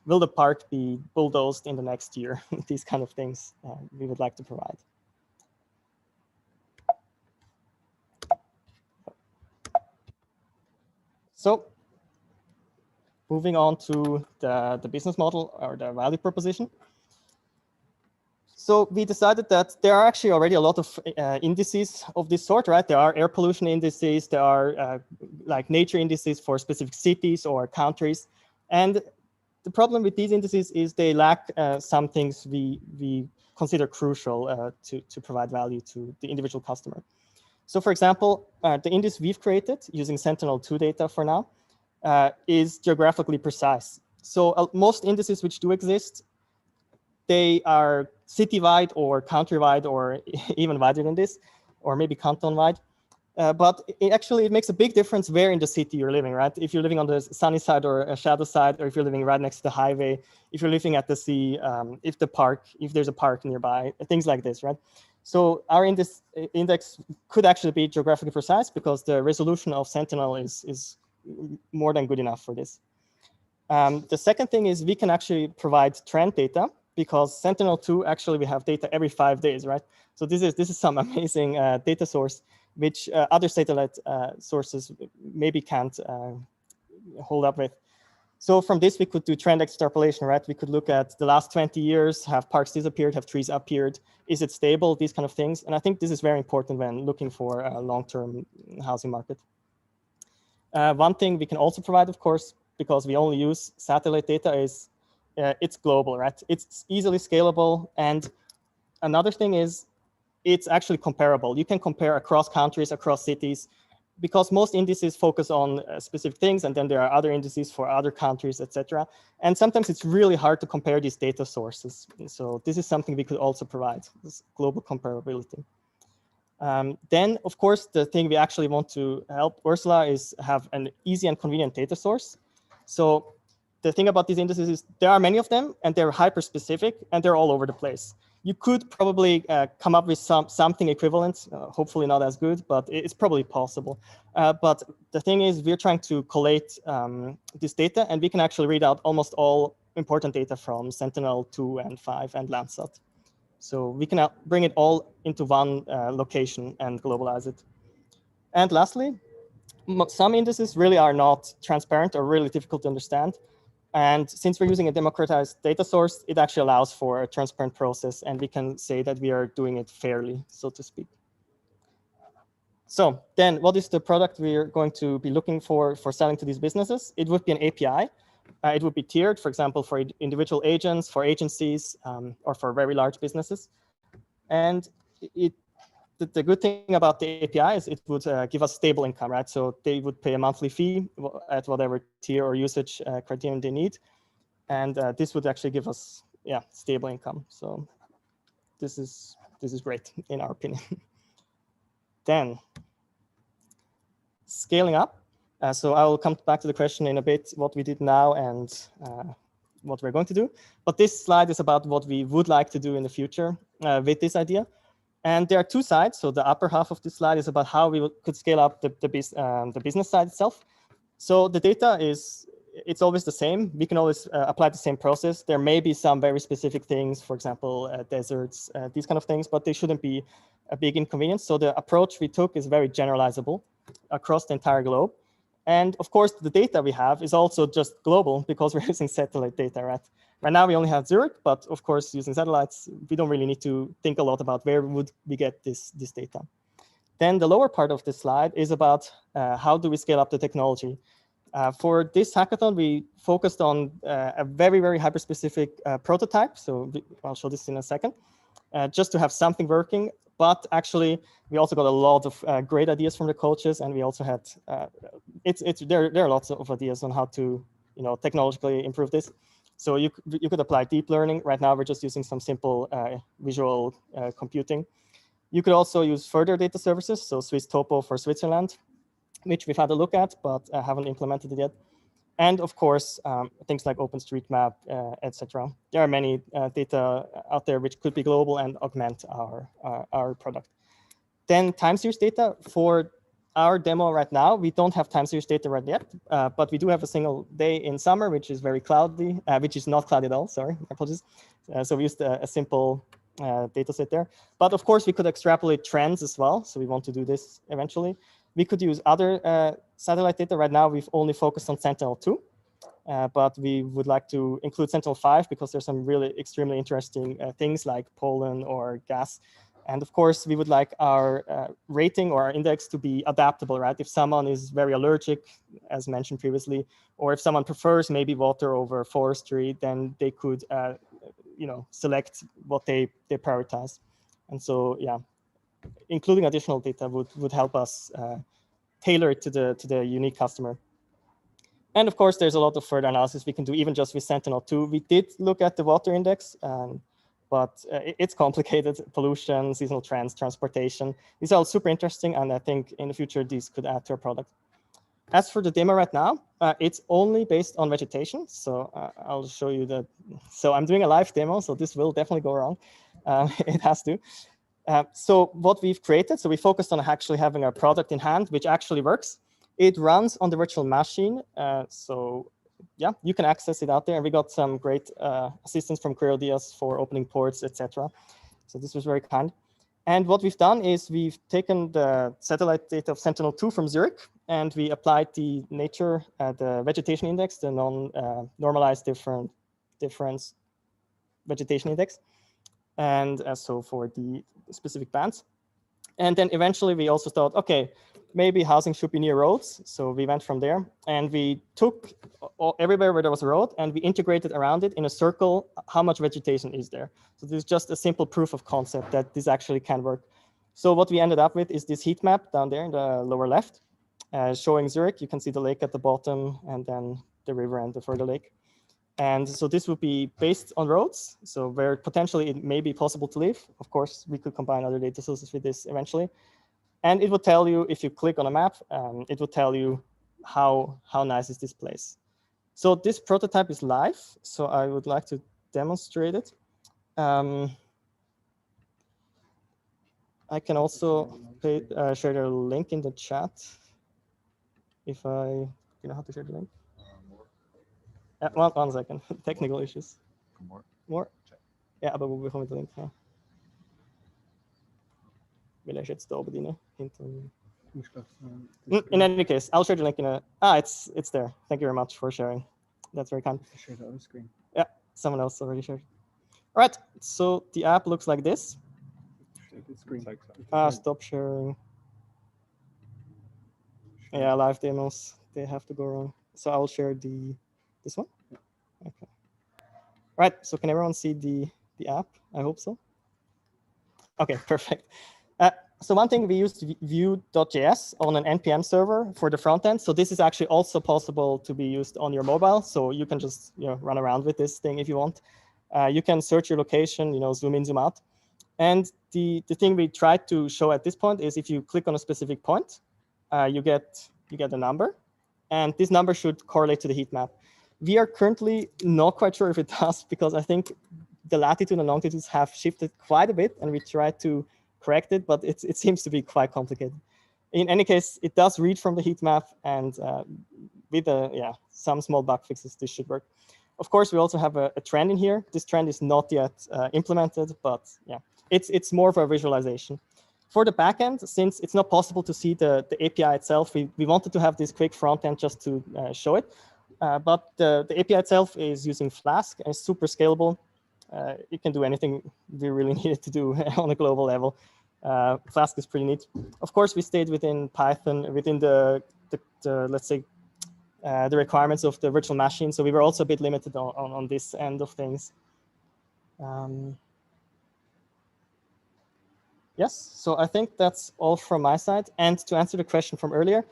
will the park be bulldozed in the next year? These kind of things we would like to provide. So moving on to the business model or the value proposition. So we decided that there are actually already a lot of indices of this sort, right? There are air pollution indices, there are like nature indices for specific cities or countries. And the problem with these indices is they lack some things we consider crucial to provide value to the individual customer. So for example, the index we've created using Sentinel-2 data for now is geographically precise. So most indices which do exist, they are city-wide or country-wide or even wider than this, or maybe canton-wide. But it makes a big difference where in the city you're living, right? If you're living on the sunny side or a shadow side, or if you're living right next to the highway, if you're living at the sea, if there's a park nearby, things like this, right? So our index could actually be geographically precise because the resolution of Sentinel is more than good enough for this. The second thing is we can actually provide trend data because Sentinel-2 actually we have data every 5 days, right? So this is some amazing data source which other satellite sources maybe can't hold up with. So from this, we could do trend extrapolation, right? We could look at the last 20 years, have parks disappeared, have trees appeared, is it stable, these kind of things. And I think this is very important when looking for a long-term housing market. One thing we can also provide, of course, because we only use satellite data is it's global, right? It's easily scalable. And another thing is it's actually comparable. You can compare across countries, across cities, because most indices focus on specific things, and then there are other indices for other countries, etc. And sometimes it's really hard to compare these data sources. So this is something we could also provide, this global comparability. Then, of course, the thing we actually want to help Ursula is have an easy and convenient data source. So the thing about these indices is there are many of them, and they're hyper-specific, and they're all over the place. You could probably come up with something equivalent, hopefully not as good, but it's probably possible. But the thing is, we're trying to collate this data, and we can actually read out almost all important data from Sentinel-2 and 5 and Landsat. So we can bring it all into one location and globalize it. And lastly, some indices really are not transparent or really difficult to understand. And since we're using a democratized data source, it actually allows for a transparent process, and we can say that we are doing it fairly, so to speak. So then what is the product we're going to be looking for selling to these businesses? It would be an API. It would be tiered, for example, for individual agents, for agencies, or for very large businesses. And the good thing about the API is it would give us stable income, right? So they would pay a monthly fee at whatever tier or usage criterion they need. And this would actually give us, stable income. So this is great in our opinion. Then scaling up. So I will come back to the question in a bit, what we did now and what we're going to do. But this slide is about what we would like to do in the future with this idea. And there are two sides. So the upper half of this slide is about how we could scale up the business side itself. So the data it's always the same. We can always apply the same process. There may be some very specific things, for example, deserts, these kind of things, but they shouldn't be a big inconvenience. So the approach we took is very generalizable across the entire globe. And of course, the data we have is also just global because we're using satellite data, right? Right now, we only have Zurich, but of course, using satellites, we don't really need to think a lot about where would we get this data. Then the lower part of the slide is about how do we scale up the technology. For this hackathon, we focused on a very, very hyper-specific prototype. So I'll show this in a second, just to have something working. But actually, we also got a lot of great ideas from the coaches, and we also had there are lots of ideas on how to technologically improve this. So you could apply deep learning. Right now, we're just using some simple visual computing. You could also use further data services, so Swiss Topo for Switzerland, which we've had a look at, but haven't implemented it yet. And of course, things like OpenStreetMap, etc. There are many data out there which could be global and augment our product. Then time series data. For our demo right now, we don't have time series data right yet, but we do have a single day in summer, which is very cloudy, which is not cloudy at all, sorry, apologies. So we used a simple data set there. But of course, we could extrapolate trends as well. So we want to do this eventually. We could use other satellite data. Right now, we've only focused on Sentinel-2, but we would like to include Sentinel-5 because there's some really extremely interesting things like pollen or gas. And of course, we would like our rating or our index to be adaptable, right? If someone is very allergic, as mentioned previously, or if someone prefers maybe water over forestry, then they could select what they prioritize. And so, yeah, including additional data would help us tailor it to the unique customer. And of course, there's a lot of further analysis we can do, even just with Sentinel-2. We did look at the water index, but it's complicated. Pollution, seasonal trends, transportation. These are all super interesting, and I think in the future, these could add to our product. As for the demo right now, it's only based on vegetation. So I'll show you that. So I'm doing a live demo, so this will definitely go wrong. It has to. So what we've created, so we focused on actually having a product in hand, which actually works. It runs on the virtual machine. So yeah, you can access it out there. And we got some great assistance from Querydias for opening ports, etc. So this was very kind. And what we've done is we've taken the satellite data of Sentinel-2 from Zurich, and we applied the nature, the vegetation index, the non-normalized difference vegetation index. And so for the specific bands. And then eventually we also thought, okay, maybe housing should be near roads. So we went from there and we took everywhere where there was a road and we integrated around it in a circle how much vegetation is there. So this is just a simple proof of concept that this actually can work. So what we ended up with is this heat map down there in the lower left, showing Zurich. You can see the lake at the bottom and then the river and the further lake. And so this would be based on roads, so where potentially it may be possible to live. Of course, we could combine other data sources with this eventually. And it would tell you, if you click on a map, it would tell you how nice is this place. So this prototype is live, so I would like to demonstrate it. I can also share the link in the chat if I know how to share the link. One second, technical issues. More? Ja, aber wo bekomme ich den Link her? Will ich jetzt da oben rein? In any case, I'll share the link in a... it's there. Thank you very much for sharing. That's very kind. Share the other screen. Yeah, someone else already shared. All right, so the app looks like this. Stop sharing. Yeah, live demos, they have to go wrong. So I'll share this one. Okay. Right. So can everyone see the app? I hope so. Okay, perfect. So one thing, we used Vue.js on an NPM server for the front end. So this is actually also possible to be used on your mobile. So you can just run around with this thing if you want. You can search your location, zoom in, zoom out. And the thing we tried to show at this point is if you click on a specific point, you get a number, and this number should correlate to the heat map. We are currently not quite sure if it does, because I think the latitude and longitudes have shifted quite a bit, and we tried to correct it, but it seems to be quite complicated. In any case, it does read from the heat map, and with some small bug fixes, this should work. Of course, we also have a trend in here. This trend is not yet implemented, but yeah, it's more of a visualization. For the backend, since it's not possible to see the API itself, we wanted to have this quick front end just to show it. But the API itself is using Flask and it's super scalable. It can do anything we really need it to do on a global level. Flask is pretty neat. Of course, we stayed within Python, within the let's say, the requirements of the virtual machine. So we were also a bit limited on this end of things. Yes, so I think that's all from my side. And to answer the question from earlier,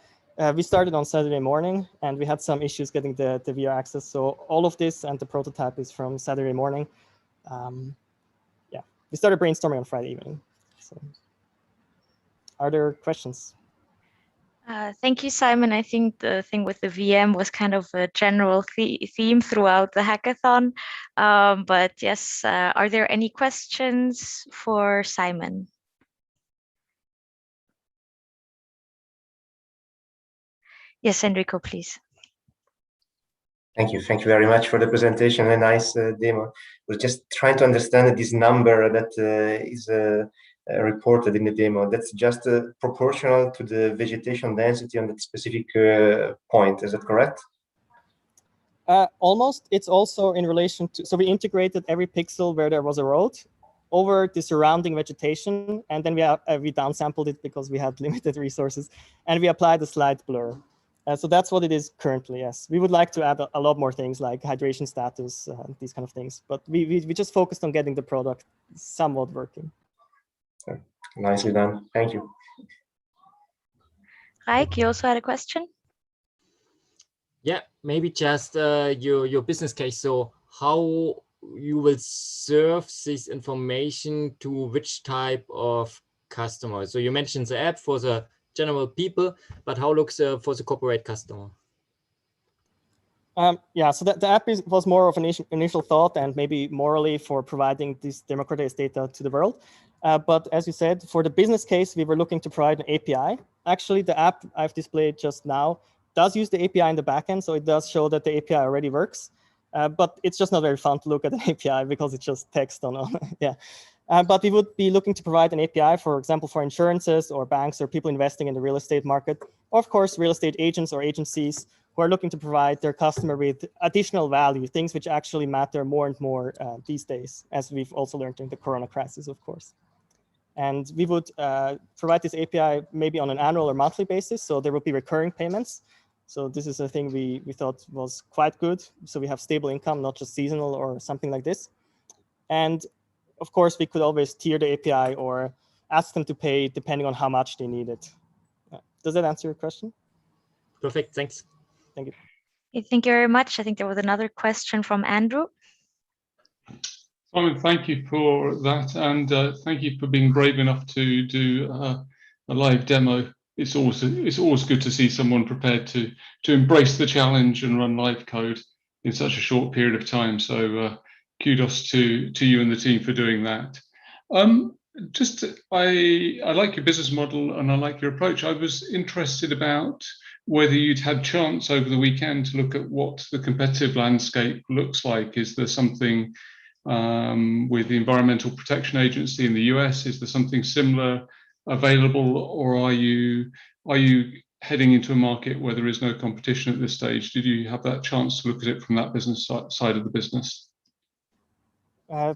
we started on Saturday morning and we had some issues getting the VR access. So all of this and the prototype is from Saturday morning. Yeah, we started brainstorming on Friday evening. So are there questions? Thank you, Simon. I think the thing with the VM was kind of a general theme throughout the hackathon. But yes, are there any questions for Simon? Yes, Enrico, please. Thank you. Thank you very much for the presentation. A nice demo. We're just trying to understand this number that is reported in the demo. That's just proportional to the vegetation density on that specific point. Is that correct? Almost. It's also in relation to, so we integrated every pixel where there was a road over the surrounding vegetation, and then we downsampled it because we had limited resources, and we applied a slight blur. So that's what it is currently, yes. We would like to add a lot more things like hydration status, these kind of things, but we just focused on getting the product somewhat working. Nicely done. Thank you. Raik, you also had a question? Yeah, maybe just your business case. So how you will serve this information to which type of customer? So you mentioned the app for the general people, but how looks for the corporate customer? Yeah, so the app was more of an initial thought and maybe morally for providing this democratized data to the world. But as you said, for the business case, we were looking to provide an API. Actually, the app I've displayed just now does use the API in the backend, so it does show that the API already works. But it's just not very fun to look at an API because it's just text on yeah. But we would be looking to provide an API, for example, for insurances or banks or people investing in the real estate market, or of course, real estate agents or agencies who are looking to provide their customer with additional value, things which actually matter more and more these days, as we've also learned in the Corona crisis, of course. And we would provide this API maybe on an annual or monthly basis, so there will be recurring payments. So this is a thing we thought was quite good. So we have stable income, not just seasonal or something like this. And of course, we could always tier the API or ask them to pay depending on how much they need it. Does that answer your question? Perfect, thanks. Thank you. Okay, thank you very much. I think there was another question from Andrew. Simon, thank you for that, and thank you for being brave enough to do a live demo. It's always good to see someone prepared to embrace the challenge and run live code in such a short period of time. So kudos to you and the team for doing that. I like your business model and I like your approach. I was interested about whether you'd had chance over the weekend to look at what the competitive landscape looks like. Is there something with the Environmental Protection Agency in the US? Is there something similar available, or are you heading into a market where there is no competition at this stage? Did you have that chance to look at it from that business side of the business?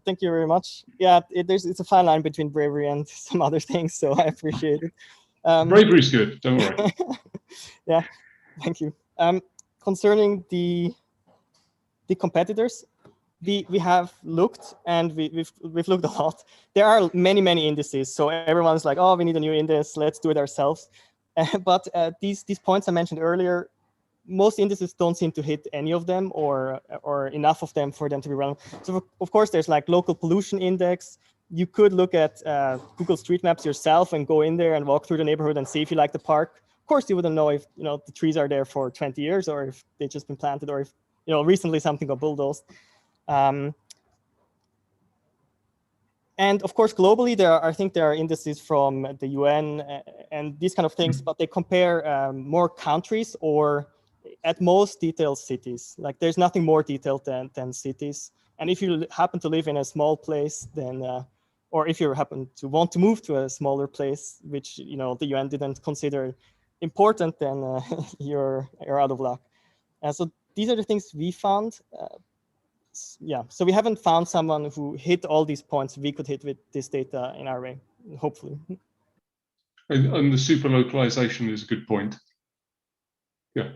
Thank you very much. Yeah, it's a fine line between bravery and some other things, so I appreciate it. Bravery's good, don't worry. Yeah, thank you. Concerning the competitors, we have looked and we've looked a lot. There are many indices, so everyone's like, oh, we need a new index, let's do it ourselves. But these points I mentioned earlier, most indices don't seem to hit any of them or enough of them for them to be relevant. So of course, there's like local pollution index. You could look at Google Street Maps yourself and go in there and walk through the neighborhood and see if you like the park. Of course, you wouldn't know if the trees are there for 20 years or if they've just been planted or if recently something got bulldozed. And of course, globally, I think there are indices from the UN and these kind of things, but they compare more countries or at most detailed cities. Like there's nothing more detailed than cities. And if you happen to live in a small place, then, or if you happen to want to move to a smaller place, which the UN didn't consider important, then you're out of luck. So these are the things we found. Yeah, so we haven't found someone who hit all these points we could hit with this data in our way. hopefully. And the super localization is a good point. Yeah.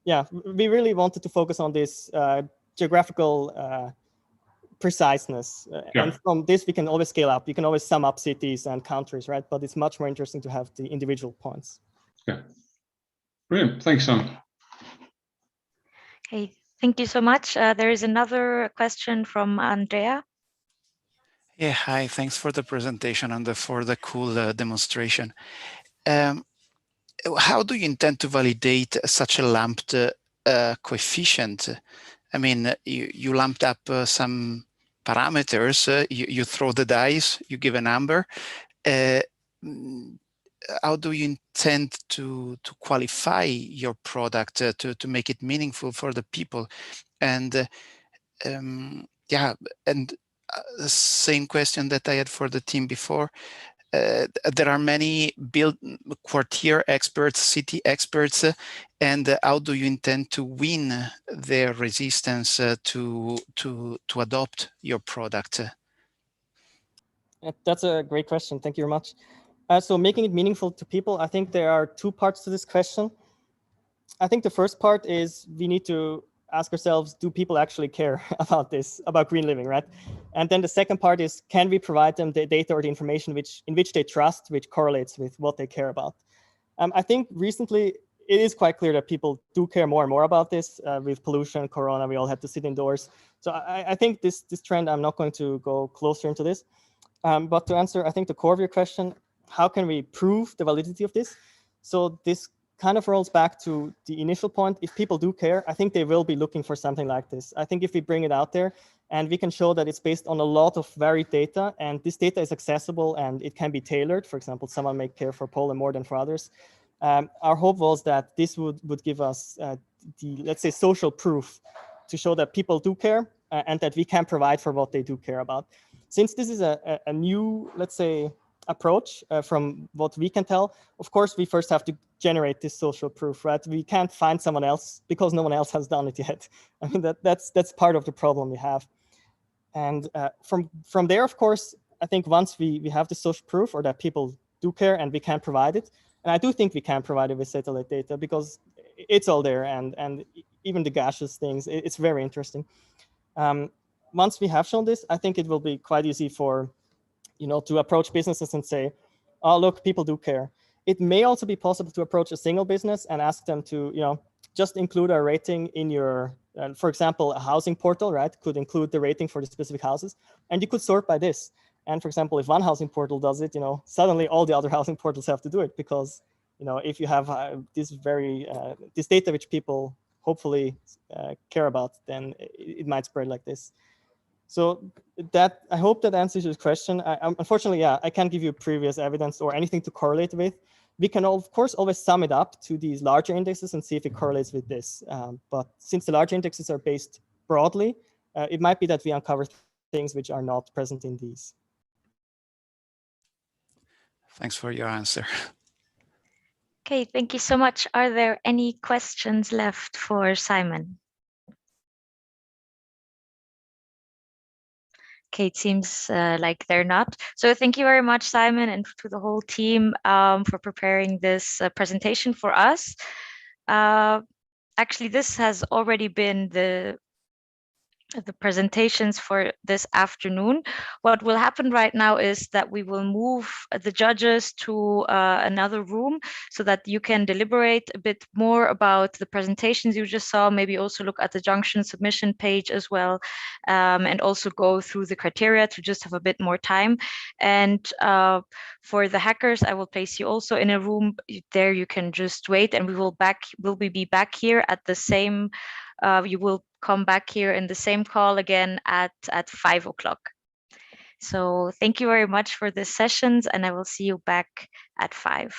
Yeah, we really wanted to focus on this geographical preciseness. And from this, we can always scale up. You can always sum up cities and countries, right? But it's much more interesting to have the individual points. Yeah. Brilliant. Thanks, Sam. Okay, thank you so much. There is another question from Andrea. Yeah, hi. Thanks for the presentation and for the cool demonstration. How do you intend to validate such a lumped coefficient? I mean, you lumped up some parameters, you throw the dice, you give a number. How do you intend to qualify your product to make it meaningful for the people? And yeah, and the same question that I had for the team before. There are many quartier experts, city experts, and how do you intend to win their resistance to adopt your product? That's a great question. Thank you very much. So making it meaningful to people, I think there are two parts to this question. I think the first part is we need to ask ourselves, do people actually care about this, about green living, right? And then the second part is, can we provide them the data or the information in which they trust, which correlates with what they care about? I think recently it is quite clear that people do care more and more about this. With pollution, Corona, we all had to sit indoors. So I think this trend, I'm not going to go closer into this. But to answer, I think the core of your question, how can we prove the validity of this? So this kind of rolls back to the initial point. If people do care, I think they will be looking for something like this. I think if we bring it out there and we can show that it's based on a lot of varied data, and this data is accessible and it can be tailored. For example, someone may care for Poland more than for others. Our hope was that this would give us the, let's say, social proof to show that people do care and that we can provide for what they do care about. Since this is a new, let's say, approach from what we can tell, of course, we first have to generate this social proof, right? We can't find someone else because no one else has done it yet. I mean, that's part of the problem we have. And from there, of course, I think once we have the social proof or that people do care and we can provide it, and I do think we can provide it with satellite data because it's all there, and even the gaseous things, it's very interesting. Once we have shown this, I think it will be quite easy for, to approach businesses and say, oh, look, people do care. It may also be possible to approach a single business and ask them to, just include a rating in your, for example, a housing portal, right? Could include the rating for the specific houses, and you could sort by this. And for example, if one housing portal does it, suddenly all the other housing portals have to do it because, if you have this this data which people hopefully care about, then it might spread like this. So I hope that answers your question. Unfortunately, yeah, I can't give you previous evidence or anything to correlate with. We can, of course, always sum it up to these larger indexes and see if it correlates with this. But since the larger indexes are based broadly, it might be that we uncover things which are not present in these. Thanks for your answer. Okay, thank you so much. Are there any questions left for Simon? Okay, it seems like they're not. So thank you very much, Simon, and to the whole team for preparing this presentation for us. Actually, this has already been the presentations for this afternoon. What will happen right now is that we will move the judges to another room so that you can deliberate a bit more about the presentations you just saw, maybe also look at the junction submission page as well, and also go through the criteria to just have a bit more time. And for the hackers, I will place you also in a room there. You can just wait, and we will be back here at the same. You will come back here in the same call again at 5 o'clock. So thank you very much for the sessions, and I will see you back at 5.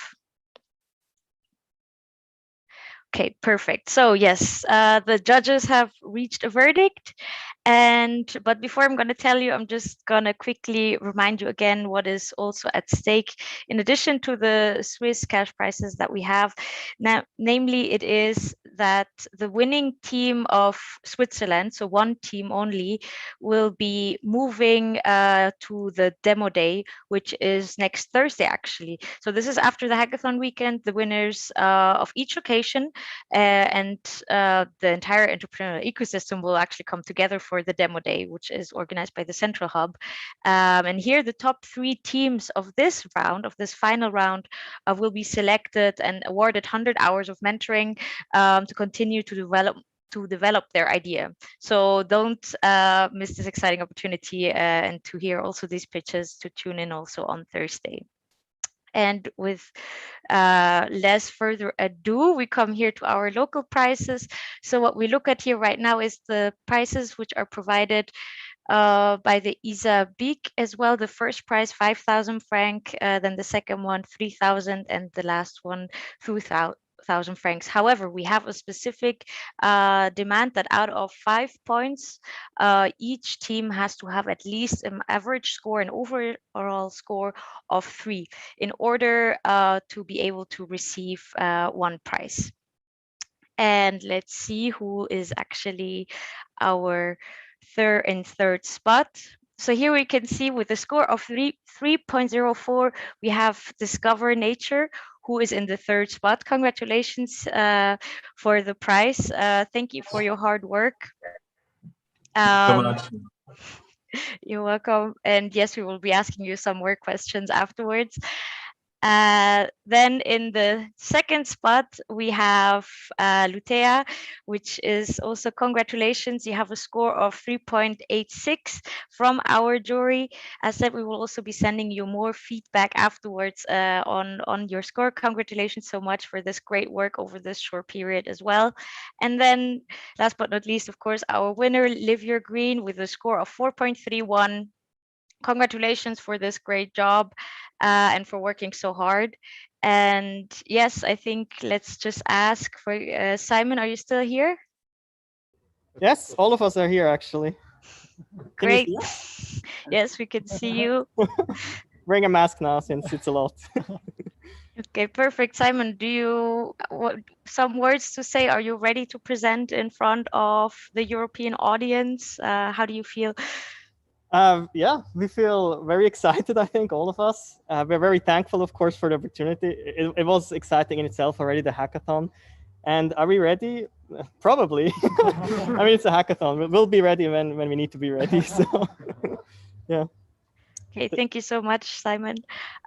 Okay, perfect. So yes, the judges have reached a verdict. But before I'm going to tell you, I'm just going to quickly remind you again what is also at stake. In addition to the Swiss cash prizes that we have, now, namely, it is that the winning team of Switzerland, so one team only, will be moving to the demo day, which is next Thursday, actually. So this is after the hackathon weekend. The winners of each location and the entire entrepreneurial ecosystem will actually come together for the demo day, which is organized by the Central Hub. And here, the top 3 teams of this round, of this final round, will be selected and awarded 100 hours of mentoring to continue to develop their idea. So don't miss this exciting opportunity and to hear also these pitches, to tune in also on Thursday. And with less further ado, we come here to our local prices. So what we look at here right now is the prices which are provided by the ISA BIC as well. The first prize, 5,000 franc, then the second one, 3,000, and the last one, 2,000 francs. However, we have a specific demand that out of 5 points, each team has to have at least an average score, an overall score of 3 in order to be able to receive one prize. And let's see who is actually our third spot. So here we can see with a score of 3.04, we have Discover Nature, who is in the 3rd spot. Congratulations for the prize. Thank you for your hard work. So much. You're welcome. And yes, we will be asking you some more questions afterwards. Then in the 2nd spot, we have Lutea, which is also congratulations. You have a score of 3.86 from our jury. As said, we will also be sending you more feedback afterwards on your score. Congratulations so much for this great work over this short period as well. And then last but not least, of course, our winner, Live Your Green, with a score of 4.31. Congratulations for this great job and for working so hard. And yes, I think let's just ask for Simon, are you still here? Yes, all of us are here actually. Great. Yes, we can see you. Bring a mask now since it's a lot. Okay, perfect. Simon, do you some words to say? Are you ready to present in front of the European audience? How do you feel? Yeah, we feel very excited, I think, all of us. We're very thankful, of course, for the opportunity. It was exciting in itself already, the hackathon. And are we ready? Probably. I mean, it's a hackathon. We'll be ready when we need to be ready. So, yeah. Okay, thank you so much, Simon.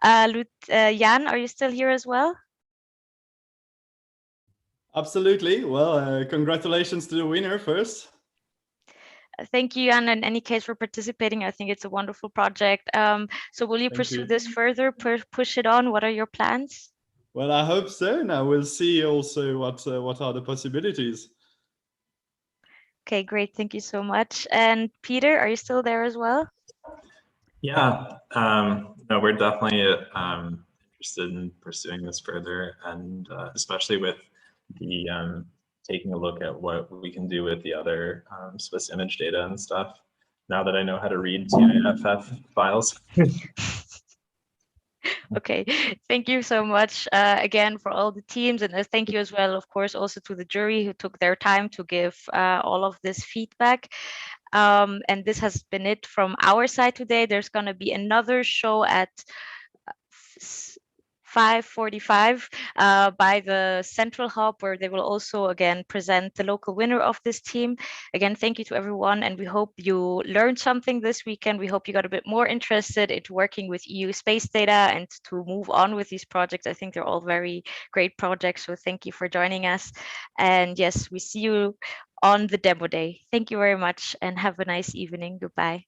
Jan, are you still here as well? Absolutely. Well, congratulations to the winner first. Thank you, Jan, in any case, for participating. I think it's a wonderful project. So will you pursue this further, push it on? What are your plans? Well, I hope so. Now we'll see also what are the possibilities. Okay, great. Thank you so much. And Peter, are you still there as well? Yeah, no, we're definitely interested in pursuing this further, and especially with the taking a look at what we can do with the other Swiss image data and stuff, now that I know how to read TIFF files. Okay, thank you so much again for all the teams, and thank you as well, of course, also to the jury who took their time to give all of this feedback. And this has been it from our side today. There's going to be another show at 5:45 by the Central Hub, where they will also again present the local winner of this team. Again, thank you to everyone, and we hope you learned something this weekend. We hope you got a bit more interested into working with EU space data and to move on with these projects. I think they're all very great projects, so thank you for joining us. And yes, we see you on the demo day. Thank you very much and have a nice evening. Goodbye.